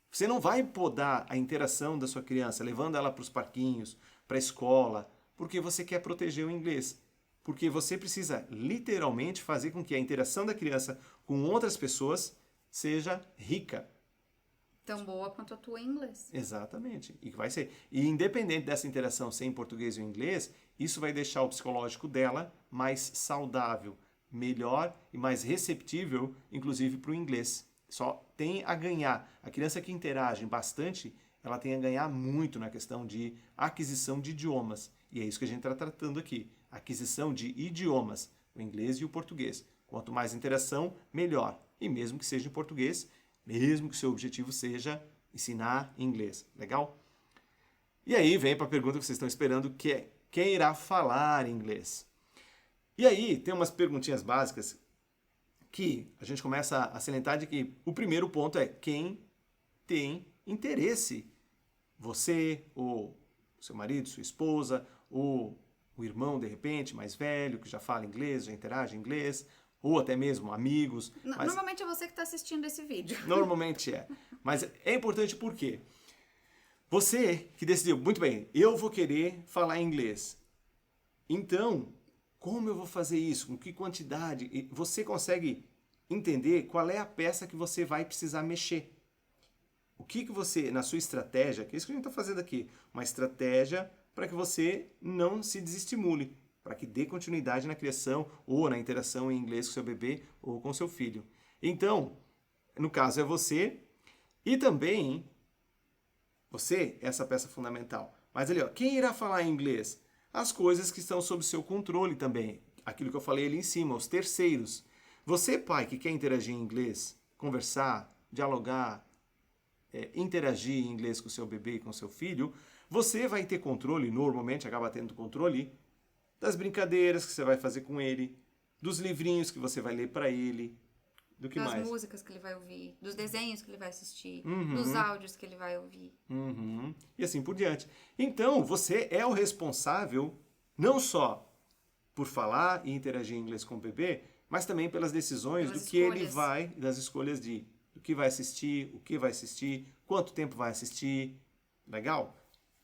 Você não vai podar a interação da sua criança, levando ela para os parquinhos, para a escola, porque você quer proteger o inglês. Porque você precisa, literalmente, fazer com que a interação da criança com outras pessoas seja rica. Tão boa quanto a tua em inglês. Exatamente. E vai ser. E independente dessa interação ser em português ou inglês, isso vai deixar o psicológico dela mais saudável, melhor e mais receptível, inclusive para o inglês. Só tem a ganhar. A criança que interage bastante, ela tem a ganhar muito na questão de aquisição de idiomas. E é isso que a gente está tratando aqui. Aquisição de idiomas, o inglês e o português. Quanto mais interação, melhor. E mesmo que seja em português, mesmo que o seu objetivo seja ensinar inglês. Legal? E aí vem para a pergunta que vocês estão esperando, que é quem irá falar inglês? E aí, tem umas perguntinhas básicas que a gente começa a salientar de que o primeiro ponto é quem tem interesse. Você, ou seu marido, sua esposa, ou o irmão, de repente, mais velho, que já fala inglês, já interage em inglês, ou até mesmo amigos. Normalmente é você que está assistindo esse vídeo. Normalmente é. Mas é importante por quê? Você que decidiu, muito bem, eu vou querer falar inglês. Então... como eu vou fazer isso? Com que quantidade? E você consegue entender qual é a peça que você vai precisar mexer. O que você, na sua estratégia, que é isso que a gente está fazendo aqui, uma estratégia para que você não se desestimule, para que dê continuidade na criação ou na interação em inglês com seu bebê ou com seu filho. Então, no caso é você e também você, essa peça fundamental. Mas ali, ó, quem irá falar inglês? As coisas que estão sob seu controle também. Aquilo que eu falei ali em cima, os terceiros. Você, pai, que quer interagir em inglês, conversar, dialogar, interagir em inglês com seu bebê e com seu filho, você vai ter controle, normalmente acaba tendo controle, das brincadeiras que você vai fazer com ele, dos livrinhos que você vai ler para ele, do que das mais? músicas que ele vai ouvir, dos desenhos que ele vai assistir, Uhum. dos áudios que ele vai ouvir. Uhum. E assim por diante. Então, você é o responsável não só por falar e interagir em inglês com o bebê, mas também pelas decisões Pelas do que ele escolhas. vai, das escolhas do que vai assistir, o que vai assistir, quanto tempo vai assistir. Legal?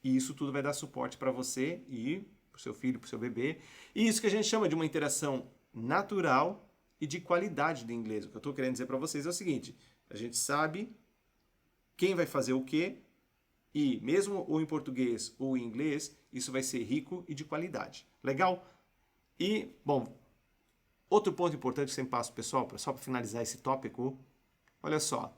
E isso tudo vai dar suporte para você e para o seu filho, para o seu bebê. E isso que a gente chama de uma interação natural e de qualidade do inglês. O que eu estou querendo dizer para vocês é o seguinte: a gente sabe quem vai fazer o quê e mesmo ou em português ou em inglês, isso vai ser rico e de qualidade. Legal? E, bom, outro ponto importante que eu sempre passo pro pessoal, só para finalizar esse tópico, olha só.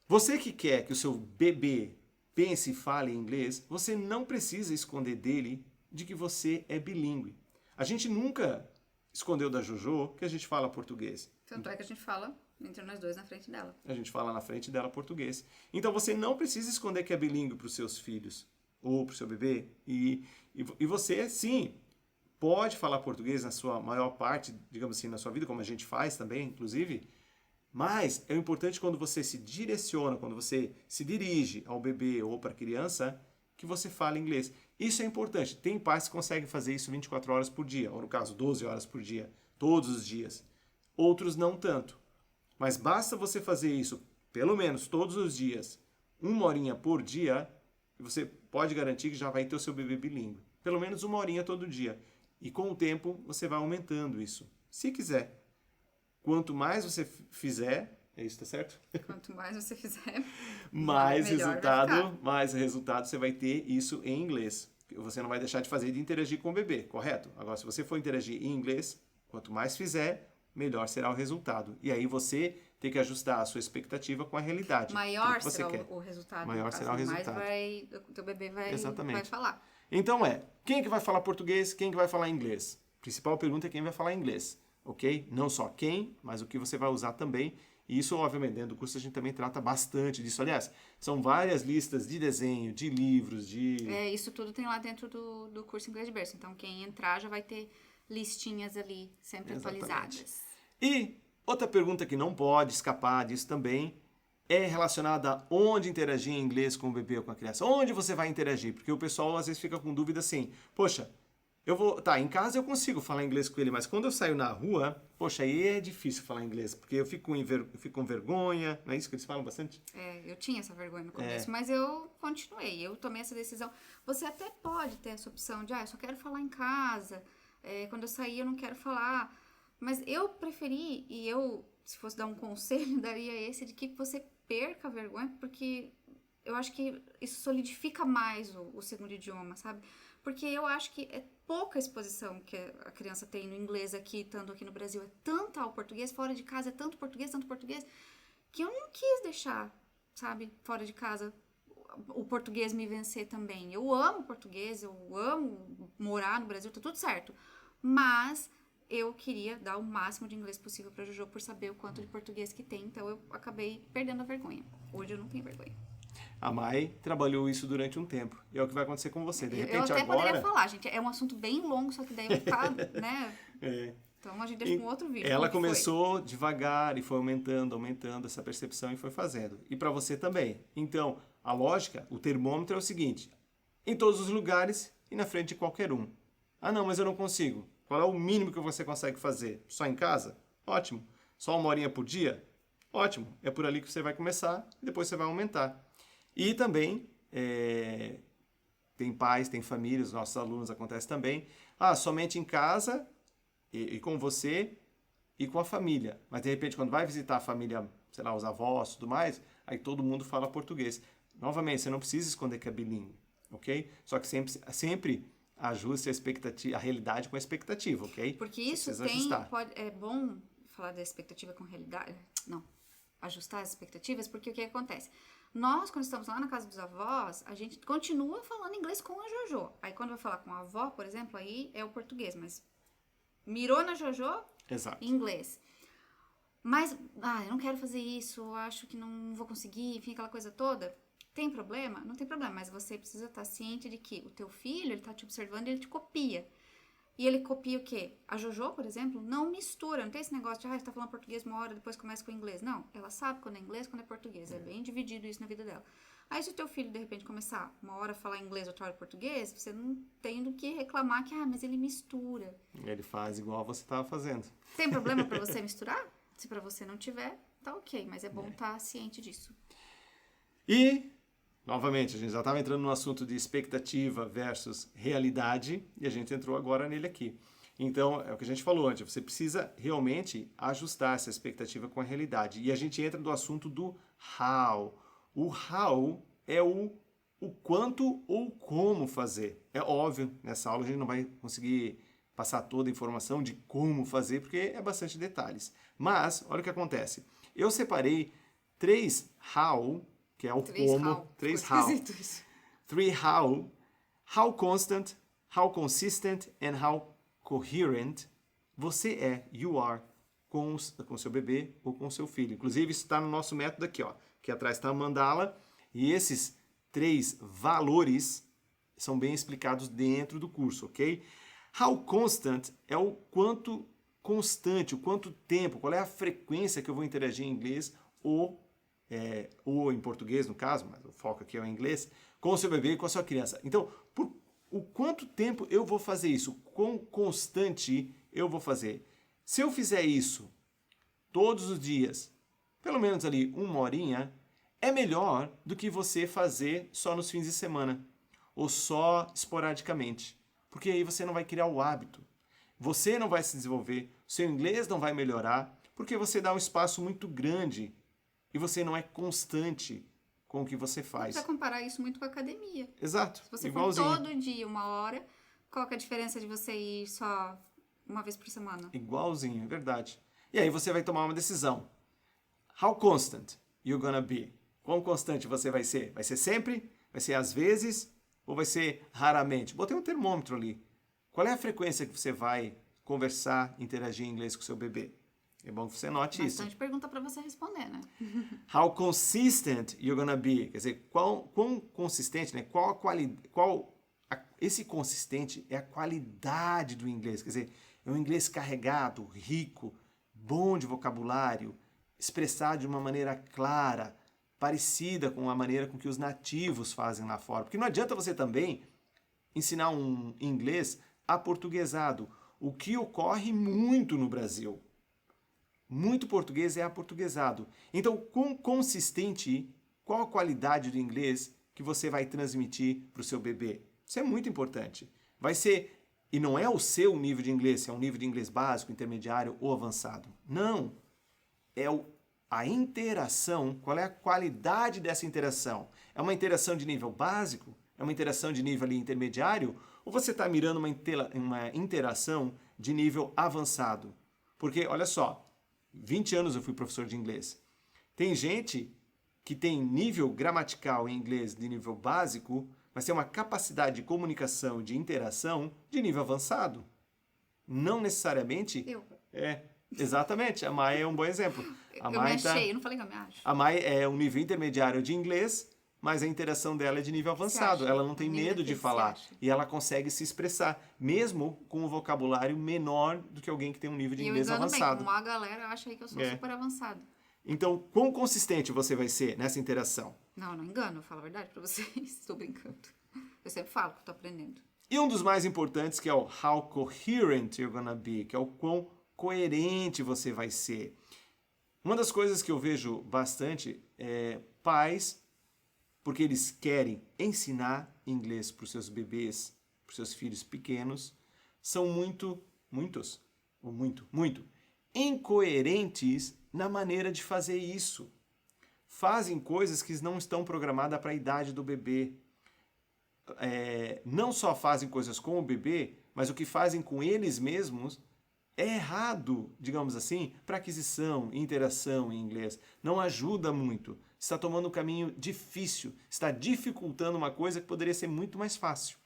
Você que quer que o seu bebê pense e fale inglês, você não precisa esconder dele de que você é bilíngue. A gente nunca escondeu da Jojo que a gente fala português. Tanto é que a gente fala entre nós dois na frente dela. A gente fala na frente dela português. Então você não precisa esconder que é bilíngue para os seus filhos ou para o seu bebê. E você, sim, pode falar português na sua maior parte, digamos assim, na sua vida, como a gente faz também, inclusive. Mas é importante quando você se direciona, quando você se dirige ao bebê ou para a criança, que você fale inglês. Isso é importante. Tem pais que conseguem fazer isso 24 horas por dia, ou no caso 12 horas por dia, todos os dias. Outros não tanto. Mas basta você fazer isso pelo menos todos os dias, 1 horinha por dia, e você pode garantir que já vai ter o seu bebê bilíngue. Pelo menos 1 horinha todo dia. E com o tempo você vai aumentando isso. Se quiser. Quanto mais você fizer, é isso, tá certo? Quanto mais você fizer, mais melhor vai resultado você vai ter isso em inglês. Você não vai deixar de fazer de interagir com o bebê, correto? Agora, se você for interagir em inglês, quanto mais fizer, melhor será o resultado. E aí você tem que ajustar a sua expectativa com a realidade. maior que você será quer. o resultado. Maior no caso, será o resultado. o teu bebê vai Exatamente. falar. Então quem que vai falar português, quem que vai falar inglês? A principal pergunta é quem vai falar inglês, ok? Não só quem, mas o que você vai usar também. E isso, obviamente, dentro do curso a gente também trata bastante disso. Aliás, são várias listas de desenho, de livros, Isso tudo tem lá dentro do curso Inglês de Berço. Então, quem entrar já vai ter listinhas ali sempre Exatamente. atualizadas. E outra pergunta que não pode escapar disso também é relacionada a onde interagir em inglês com o bebê ou com a criança. Onde você vai interagir? Porque o pessoal às vezes fica com dúvida assim, poxa, em casa eu consigo falar inglês com ele, mas quando eu saio na rua, poxa, aí é difícil falar inglês, porque eu fico com vergonha, não é isso que eles falam bastante? Eu tinha essa vergonha no começo, mas eu continuei, eu tomei essa decisão. Você até pode ter essa opção de, eu só quero falar em casa, quando eu sair eu não quero falar, mas eu preferi, e eu, se fosse dar um conselho, daria esse de que você perca a vergonha, porque eu acho que isso solidifica mais o segundo idioma, sabe? Porque eu acho que é pouca exposição que a criança tem no inglês aqui, estando aqui no Brasil. É tanto ao português, fora de casa é tanto português, que eu não quis deixar, sabe, fora de casa, o português me vencer também. Eu amo português, eu amo morar no Brasil, tá tudo certo. Mas eu queria dar o máximo de inglês possível pra Jojo por saber o quanto de português que tem. Então eu acabei perdendo a vergonha. Hoje eu não tenho vergonha. A Mai trabalhou isso durante um tempo. E é o que vai acontecer com você. De repente eu até agora... poderia falar, gente. É um assunto bem longo, só que daí vai ficar, né? Então a gente deixa com outro vídeo. Ela começou devagar e foi aumentando essa percepção e foi fazendo. E para você também. Então, a lógica, o termômetro é o seguinte. Em todos os lugares e na frente de qualquer um. Ah, não, mas eu não consigo. Qual é o mínimo que você consegue fazer? Só em casa? Ótimo. Só 1 horinha por dia? Ótimo. É por ali que você vai começar e depois você vai aumentar. E também, tem pais, tem famílias, os nossos alunos acontece também. Somente em casa e com você e com a família. Mas, de repente, quando vai visitar a família, sei lá, os avós e tudo mais, aí todo mundo fala português. Novamente, você não precisa esconder que é bilíngue, ok? Só que sempre ajuste a expectativa, a realidade com a expectativa, ok? Porque Você isso precisa ajustar. é bom falar da expectativa com realidade. Não, ajustar as expectativas, porque o que acontece? Nós, quando estamos lá na casa dos avós, a gente continua falando inglês com a Jojo. Aí quando vai falar com a avó, por exemplo, aí é o português, mas mirou na Jojo, Exato. inglês. Mas, eu não quero fazer isso, eu acho que não vou conseguir, enfim, aquela coisa toda. Tem problema? Não tem problema, mas você precisa estar ciente de que o teu filho, ele tá te observando e ele te copia. E ele copia o quê? A Jojo, por exemplo, não mistura, não tem esse negócio de, você tá falando português uma hora, depois começa com inglês. Não, ela sabe quando é inglês, quando é português. É bem dividido isso na vida dela. Aí se o teu filho, de repente, começar uma hora a falar inglês, outra hora português, você não tem do que reclamar que, mas ele mistura. Ele faz igual você estava fazendo. Tem problema pra você misturar? Se pra você não tiver, tá ok, mas é bom estar ciente disso. E, novamente, a gente já estava entrando no assunto de expectativa versus realidade, e a gente entrou agora nele aqui. Então, é o que a gente falou antes, você precisa realmente ajustar essa expectativa com a realidade. E a gente entra no assunto do how. O how é o quanto ou como fazer. É óbvio, nessa aula a gente não vai conseguir passar toda a informação de como fazer, porque é bastante detalhes. Mas, olha o que acontece. Eu separei 3 how, que é o como. 3 how. 3 how. How constant, how consistent and how coherent você é, you are, com seu bebê ou com seu filho. Inclusive, isso está no nosso método aqui, ó. Aqui atrás está a mandala. E esses 3 valores são bem explicados dentro do curso, ok? How constant é o quanto constante, o quanto tempo, qual é a frequência que eu vou interagir em inglês ou em português, no caso, mas o foco aqui é o inglês, com o seu bebê e com a sua criança. Então, por o quanto tempo eu vou fazer isso, quão constante eu vou fazer. Se eu fizer isso todos os dias, pelo menos ali 1 horinha, é melhor do que você fazer só nos fins de semana ou só esporadicamente, porque aí você não vai criar o hábito. Você não vai se desenvolver, seu inglês não vai melhorar, porque você dá um espaço muito grande e você não é constante com o que você faz. Você comparar isso muito com a academia. Exato. Se você igualzinho. for todo dia 1 hora, qual que é a diferença de você ir só uma vez por semana? Igualzinho, é verdade. E aí você vai tomar uma decisão. How constant you're gonna be? Quão constante você vai ser? Vai ser sempre? Vai ser às vezes? Ou vai ser raramente? Botei um termômetro ali. Qual é a frequência que você vai conversar, interagir em inglês com seu bebê? É bom que você note isso. Bastante pergunta para você responder, né? How consistent you're gonna be? Quer dizer, quão consistente, né? Qual a qualidade? Esse consistente é a qualidade do inglês. Quer dizer, é um inglês carregado, rico, bom de vocabulário, expressado de uma maneira clara, parecida com a maneira com que os nativos fazem lá fora. Porque não adianta você também ensinar um inglês aportuguesado, o que ocorre muito no Brasil. Muito português é aportuguesado. Então, quão consistente, qual a qualidade do inglês que você vai transmitir para o seu bebê? Isso é muito importante. Vai ser, e não é o seu nível de inglês, se é um nível de inglês básico, intermediário ou avançado. Não. É a interação, qual é a qualidade dessa interação? É uma interação de nível básico? É uma interação de nível ali intermediário? Ou você está mirando uma interação de nível avançado? Porque, olha só, 20 anos eu fui professor de inglês. Tem gente que tem nível gramatical em inglês de nível básico, mas tem uma capacidade de comunicação, de interação de nível avançado. Não necessariamente... Eu. Exatamente. A Mai é um bom exemplo. Eu me achei, eu não falei que eu me acho. A Mai é um nível intermediário de inglês, mas a interação dela é de nível avançado. Ela não tem medo de falar. E ela consegue se expressar, mesmo com um vocabulário menor do que alguém que tem um nível de inglês avançado. Bem, como a galera acha aí que eu sou super avançado. Então, quão consistente você vai ser nessa interação? Não engano, eu falo a verdade pra vocês. Estou brincando. Eu sempre falo que eu tô aprendendo. E um dos mais importantes, que é o how coherent you're gonna be, que é o quão coerente você vai ser. Uma das coisas que eu vejo bastante é pais, porque eles querem ensinar inglês para os seus bebês, para os seus filhos pequenos, são muito incoerentes na maneira de fazer isso. Fazem coisas que não estão programadas para a idade do bebê. não só fazem coisas com o bebê, mas o que fazem com eles mesmos é errado, digamos assim, para aquisição e interação em inglês. Não ajuda muito. Está tomando um caminho difícil, está dificultando uma coisa que poderia ser muito mais fácil.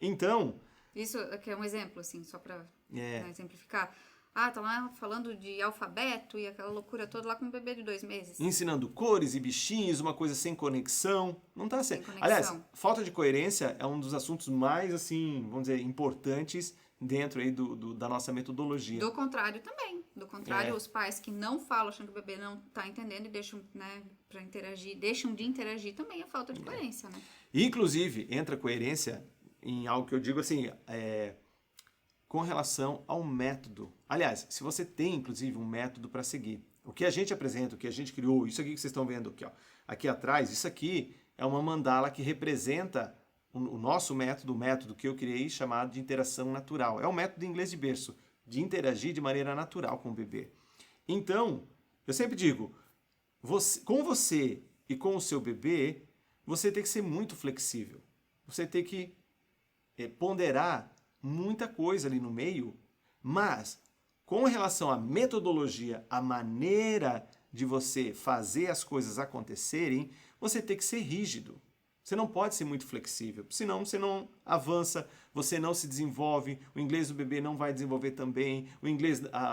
Então... Isso aqui é um exemplo, assim, só para É. exemplificar. Ah, tá lá falando de alfabeto e aquela loucura toda lá com um bebê de 2 meses. Ensinando cores e bichinhos, uma coisa sem conexão. Não está Sem certo. conexão. Aliás, falta de coerência é um dos assuntos mais, assim, vamos dizer, importantes dentro aí da nossa metodologia. Do contrário também. Do contrário, É. os pais que não falam, achando que o bebê não tá entendendo e deixam, né, para interagir, deixam de interagir também é falta de coerência, né? Inclusive, entra coerência em algo que eu digo assim, com relação ao método. Aliás, se você tem, inclusive, um método para seguir, o que a gente apresenta, o que a gente criou, isso aqui que vocês estão vendo aqui, ó, aqui atrás, isso aqui é uma mandala que representa o nosso método, o método que eu criei chamado de interação natural. É um método em inglês de berço, de interagir de maneira natural com o bebê. Então, eu sempre digo, com você e com o seu bebê, você tem que ser muito flexível. Você tem que ponderar muita coisa ali no meio, mas com relação à metodologia, a maneira de você fazer as coisas acontecerem, você tem que ser rígido. Você não pode ser muito flexível, senão você não avança, você não se desenvolve, o inglês do bebê não vai desenvolver também,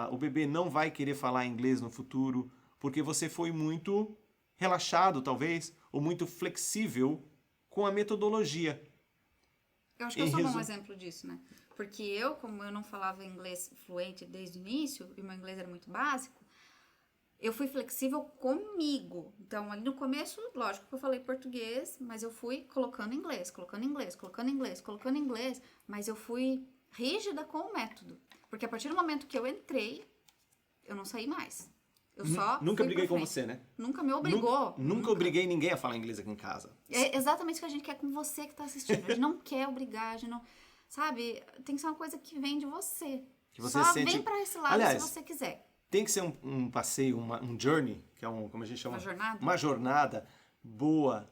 o bebê não vai querer falar inglês no futuro, porque você foi muito relaxado, talvez, ou muito flexível com a metodologia. Eu acho que eu sou um bom exemplo disso, né? Porque eu, como eu não falava inglês fluente desde o início, e o meu inglês era muito básico, eu fui flexível comigo. Então, ali no começo, lógico que eu falei português, mas eu fui colocando inglês, mas eu fui rígida com o método. Porque a partir do momento que eu entrei, eu não saí mais. Eu só Nunca fui briguei pra com frente. você, né? Nunca me obrigou. Nunca obriguei ninguém a falar inglês aqui em casa. É exatamente o que a gente quer com você que tá assistindo. A gente não quer obrigar, a gente não... Sabe? Tem que ser uma coisa que vem de você. Que você só sente... vem pra esse lado. Aliás, se você quiser. Tem que ser um passeio, um journey, que é como a gente chama? Uma jornada? Uma jornada boa,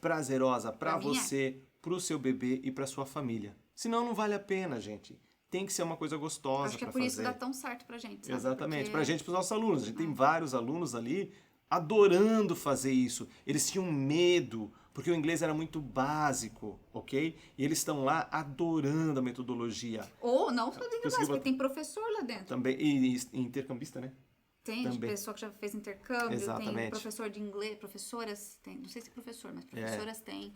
prazerosa para você, para o seu bebê e para sua família. Senão não vale a pena, gente. Tem que ser uma coisa gostosa Acho que é para por fazer. isso que dá tão certo pra gente, sabe? Exatamente, Porque... pra gente e pros nossos alunos. A gente tem vários alunos ali adorando fazer isso. Eles tinham medo, porque o inglês era muito básico, ok? E eles estão lá adorando a metodologia. Ou não só de inglês, porque tem professor lá dentro. Também, e intercambista, né? Tem Também. pessoa que já fez intercâmbio, Exatamente. tem professor de inglês, professoras, tem, não sei se é professor, mas professoras tem.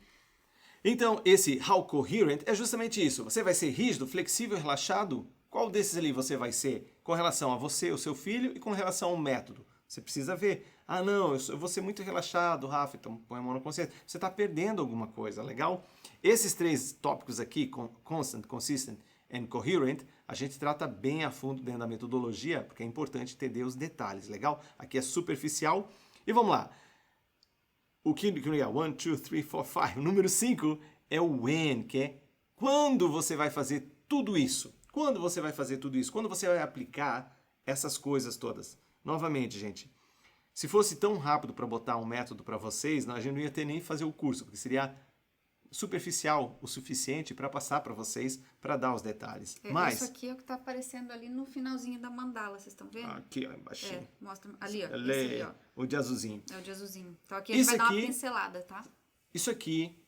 Então, esse How Coherent é justamente isso. Você vai ser rígido, flexível, relaxado? Qual desses ali você vai ser? Com relação a você, o seu filho, e com relação ao método. Você precisa ver. Ah, não, eu vou ser muito relaxado, Rafa, então põe a mão na consciência. Você está perdendo alguma coisa, legal? Esses 3 tópicos aqui, constant, consistent and coherent, a gente trata bem a fundo dentro da metodologia, porque é importante entender os detalhes, legal? Aqui é superficial. E vamos lá. O que é 1, 2, 3, 4, 5. O número 5 é o when, que é quando você vai fazer tudo isso. Quando você vai fazer tudo isso? Quando você vai aplicar essas coisas todas? Novamente, gente, se fosse tão rápido para botar um método para vocês, a gente não ia ter nem fazer o curso, porque seria superficial o suficiente para passar para vocês, para dar os detalhes. Mas isso aqui é o que está aparecendo ali no finalzinho da mandala, vocês estão vendo? aqui, ó, embaixinho. Mostra ali, ó. Esse Esse ali, ó. o de azulzinho. É o de azulzinho. Então aqui a gente vai dar uma pincelada, tá? Isso aqui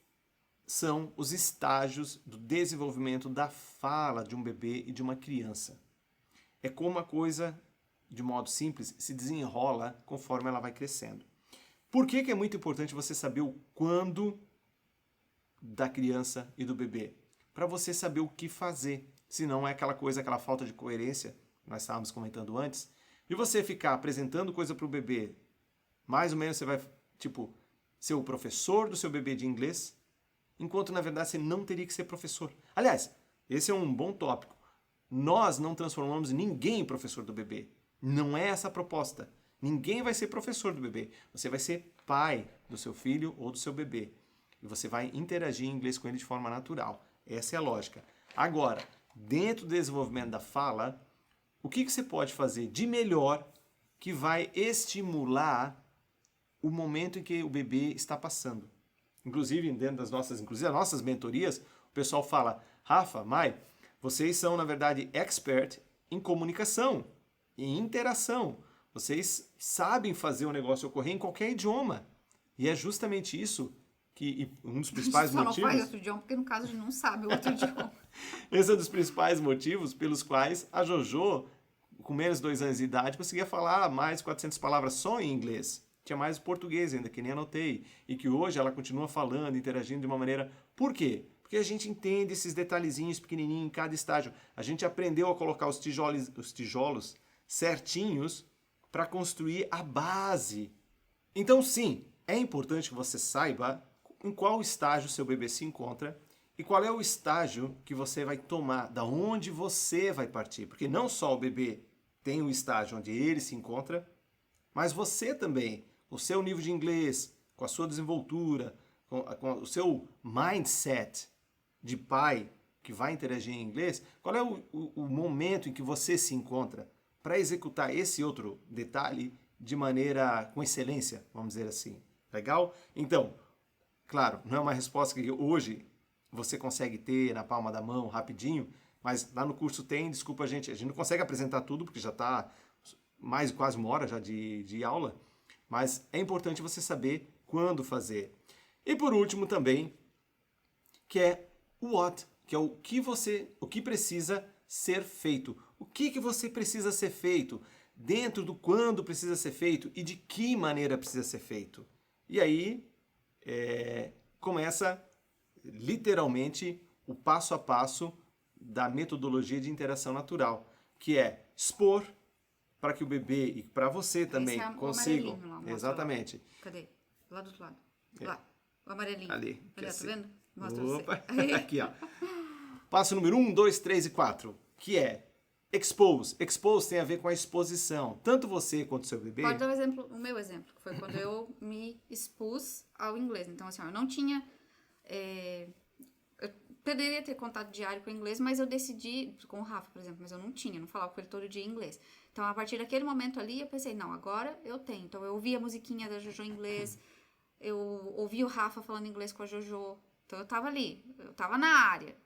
são os estágios do desenvolvimento da fala de um bebê e de uma criança. É como uma coisa, de modo simples, se desenrola conforme ela vai crescendo. Por que é muito importante você saber o quando da criança e do bebê? Para você saber o que fazer. Senão é aquela coisa, aquela falta de coerência que nós estávamos comentando antes, de você ficar apresentando coisa para o bebê. Mais ou menos você vai, ser o professor do seu bebê de inglês, enquanto na verdade você não teria que ser professor. Aliás, esse é um bom tópico. Nós não transformamos ninguém em professor do bebê. Não é essa a proposta. Ninguém vai ser professor do bebê. Você vai ser pai do seu filho ou do seu bebê. E você vai interagir em inglês com ele de forma natural. Essa é a lógica. Agora, dentro do desenvolvimento da fala, o que você pode fazer de melhor que vai estimular o momento em que o bebê está passando? inclusive dentro inclusive as nossas mentorias, o pessoal fala, Rafa, Mai, vocês são, na verdade, expert em comunicação, em interação. Vocês sabem fazer o negócio ocorrer em qualquer idioma. E é justamente isso que um dos principais Só motivos... não faz outro idioma, porque no caso a gente não sabe o outro idioma. Esse é um dos principais motivos pelos quais a Jojo, com menos de 2 anos de idade, conseguia falar mais de 400 palavras só em inglês. Tinha mais português ainda, que nem anotei. E que hoje ela continua falando, interagindo de uma maneira... Por quê? Porque a gente entende esses detalhezinhos pequenininhos em cada estágio. A gente aprendeu a colocar os tijolos certinhos para construir a base. Então, sim, é importante que você saiba em qual estágio seu bebê se encontra e qual é o estágio que você vai tomar, da onde você vai partir. Porque não só o bebê tem o estágio onde ele se encontra, mas você também, o seu nível de inglês, com a sua desenvoltura, com o seu mindset de pai que vai interagir em inglês, qual é o momento em que você se encontra para executar esse outro detalhe de maneira com excelência, vamos dizer assim. Legal? Então, claro, não é uma resposta que hoje você consegue ter na palma da mão, rapidinho, mas lá no curso tem, desculpa a gente não consegue apresentar tudo, porque já está mais quase 1 hora já de aula, mas é importante você saber quando fazer. E por último também, que é o what, que é o que precisa ser feito. O que você precisa ser feito, dentro do quando precisa ser feito e de que maneira precisa ser feito. E aí começa literalmente o passo a passo da metodologia de interação natural, que é expor para que o bebê e para você também consigam. Lá, exatamente. Lá. Cadê? Lá do outro lado. Lá. O amarelinho. Ali. Olha, tá vendo? Mostra Opa. você. Aqui, ó. Passo número 1, 2, 3 e 4, que é expose. Expose tem a ver com a exposição. Tanto você quanto seu bebê. Pode dar o meu exemplo, que foi quando eu me expus ao inglês. Então, assim, eu não tinha... eu poderia ter contato diário com o inglês, mas eu decidi, com o Rafa, por exemplo, mas eu não falava com ele todo dia em inglês. Então, a partir daquele momento ali, eu pensei, não, agora eu tenho. Então, eu ouvia a musiquinha da Jojo em inglês, eu ouvi o Rafa falando inglês com a Jojo. Então, eu tava ali, eu tava na área.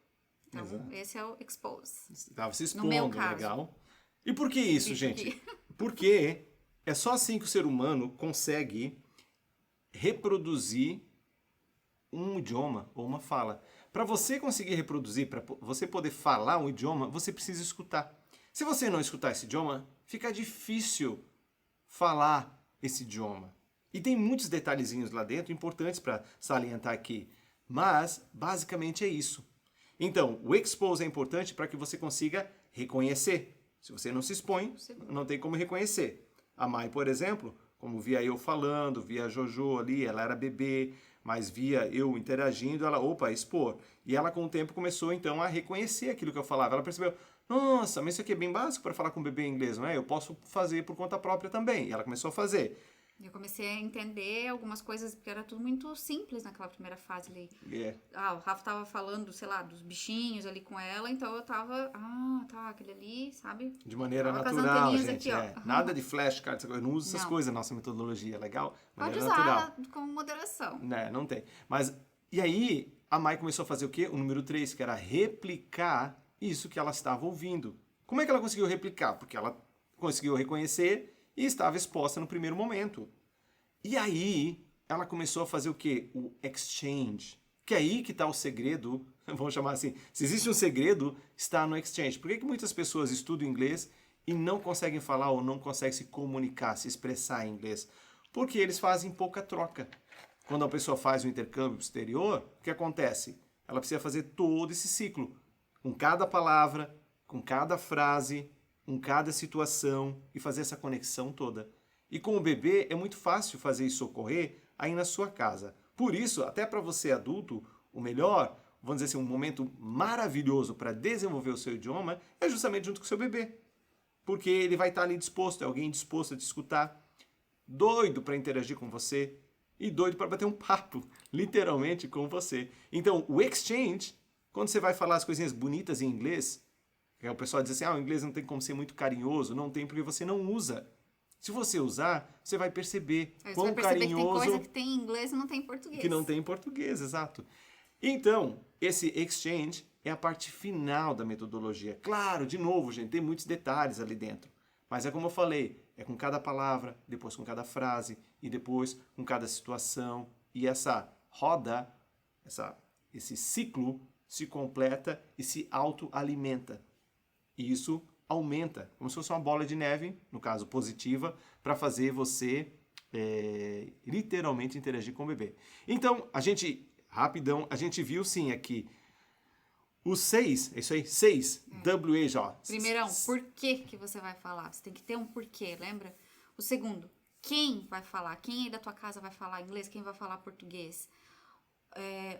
Então, exato. Esse é o expose. Estava se expondo, no meu caso. legal. E por que isso, gente? Porque é só assim que o ser humano consegue reproduzir um idioma ou uma fala. Para você conseguir reproduzir, para você poder falar um idioma, você precisa escutar. Se você não escutar esse idioma, fica difícil falar esse idioma. E tem muitos detalhezinhos lá dentro importantes para salientar aqui. Mas, basicamente, é isso. Então, o expose é importante para que você consiga reconhecer. Se você não se expõe, não tem como reconhecer. A Mai, por exemplo, como via eu falando, via a Jojo ali, ela era bebê, mas via eu interagindo, ela, expor. E ela, com o tempo, começou, então, a reconhecer aquilo que eu falava. Ela percebeu, nossa, mas isso aqui é bem básico para falar com o bebê em inglês, não é? Eu posso fazer por conta própria também. E ela começou a fazer. Eu comecei a entender algumas coisas, porque era tudo muito simples naquela primeira fase ali. Yeah. O Rafa tava falando, sei lá, dos bichinhos ali com ela, então eu tava, aquele ali, sabe? De maneira tava natural, gente. aqui, Nada de flashcards, eu não uso essas coisas na nossa metodologia, legal? Pode Maneira usar natural. com moderação. Não tem. Mas, e aí, a Mai começou a fazer o quê? O número 3, que era replicar isso que ela estava ouvindo. Como é que ela conseguiu replicar? Porque ela conseguiu reconhecer e estava exposta no primeiro momento. E aí, ela começou a fazer o quê? O exchange. Que é aí que está o segredo, vamos chamar assim, se existe um segredo, está no exchange. Por que muitas pessoas estudam inglês e não conseguem falar ou não conseguem se comunicar, se expressar em inglês? Porque eles fazem pouca troca. Quando a pessoa faz um intercâmbio exterior, o que acontece? Ela precisa fazer todo esse ciclo, com cada palavra, com cada frase, com cada situação e fazer essa conexão toda. E com o bebê é muito fácil fazer isso ocorrer aí na sua casa. Por isso, até para você adulto, o melhor, vamos dizer assim, um momento maravilhoso para desenvolver o seu idioma é justamente junto com o seu bebê. Porque ele vai estar ali disposto, é alguém disposto a te escutar, doido para interagir com você e doido para bater um papo, literalmente, com você. Então, o exchange, quando você vai falar as coisinhas bonitas em inglês, o pessoal diz assim, o inglês não tem como ser muito carinhoso, não tem porque você não usa. Se você usar, você vai perceber Aí você quão vai perceber que tem carinhoso coisa que tem em inglês e não tem em português. que não tem em português, exato. Então, esse exchange é a parte final da metodologia. Claro, de novo, gente, tem muitos detalhes ali dentro. Mas é como eu falei, é com cada palavra, depois com cada frase e depois com cada situação. E essa roda, esse ciclo se completa e se autoalimenta. E isso aumenta, como se fosse uma bola de neve, no caso positiva, para fazer você literalmente interagir com o bebê. Então, rapidão, a gente viu sim aqui os 6, é isso aí, 6, WH, ó. Primeirão, por que você vai falar? Você tem que ter um porquê, lembra? O segundo, quem vai falar? Quem aí da tua casa vai falar inglês? Quem vai falar português?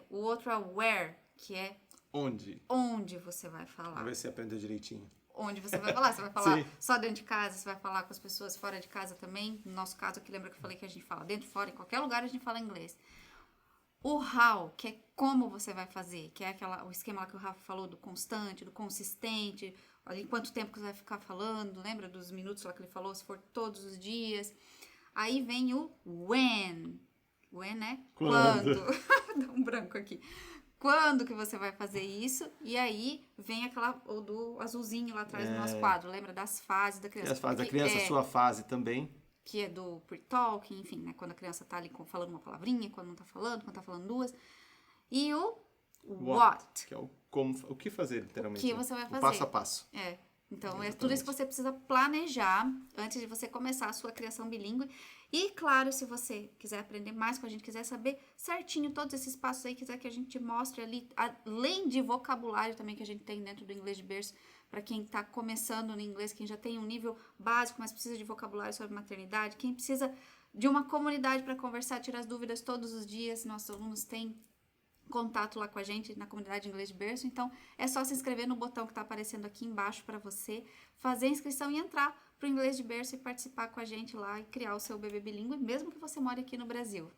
O outro é where, que é onde você vai falar. Vamos ver se aprendeu direitinho. Onde você vai falar? Você vai falar Sim. só dentro de casa? Você vai falar com as pessoas fora de casa também? No nosso caso aqui, lembra que eu falei que a gente fala dentro, fora, em qualquer lugar a gente fala inglês. O how, que é como você vai fazer, que é o esquema lá que o Rafa falou do constante, do consistente, ali quanto tempo que você vai ficar falando, lembra dos minutos lá que ele falou, se for todos os dias. Aí vem o when. When é quando. Dá um branco aqui. Quando que você vai fazer isso? E aí vem o do azulzinho lá atrás do nosso quadro. Lembra das fases da criança? E as fases da criança, a sua fase também. Que é do pre-talking, enfim, né? Quando a criança tá ali falando uma palavrinha, quando não tá falando, quando tá falando duas. E o what. Que é o que fazer, literalmente. O que você vai fazer. O passo a passo. Então, é tudo isso que você precisa planejar antes de você começar a sua criação bilíngue. E, claro, se você quiser aprender mais com a gente, quiser saber certinho todos esses passos aí, quiser que a gente mostre ali, além de vocabulário também que a gente tem dentro do inglês de berço, para quem está começando no inglês, quem já tem um nível básico, mas precisa de vocabulário sobre maternidade, quem precisa de uma comunidade para conversar, tirar as dúvidas todos os dias, nossos alunos têm contato lá com a gente na comunidade Inglês de Berço, então é só se inscrever no botão que está aparecendo aqui embaixo para você, fazer a inscrição e entrar para o Inglês de Berço e participar com a gente lá e criar o seu bebê bilíngue, mesmo que você more aqui no Brasil.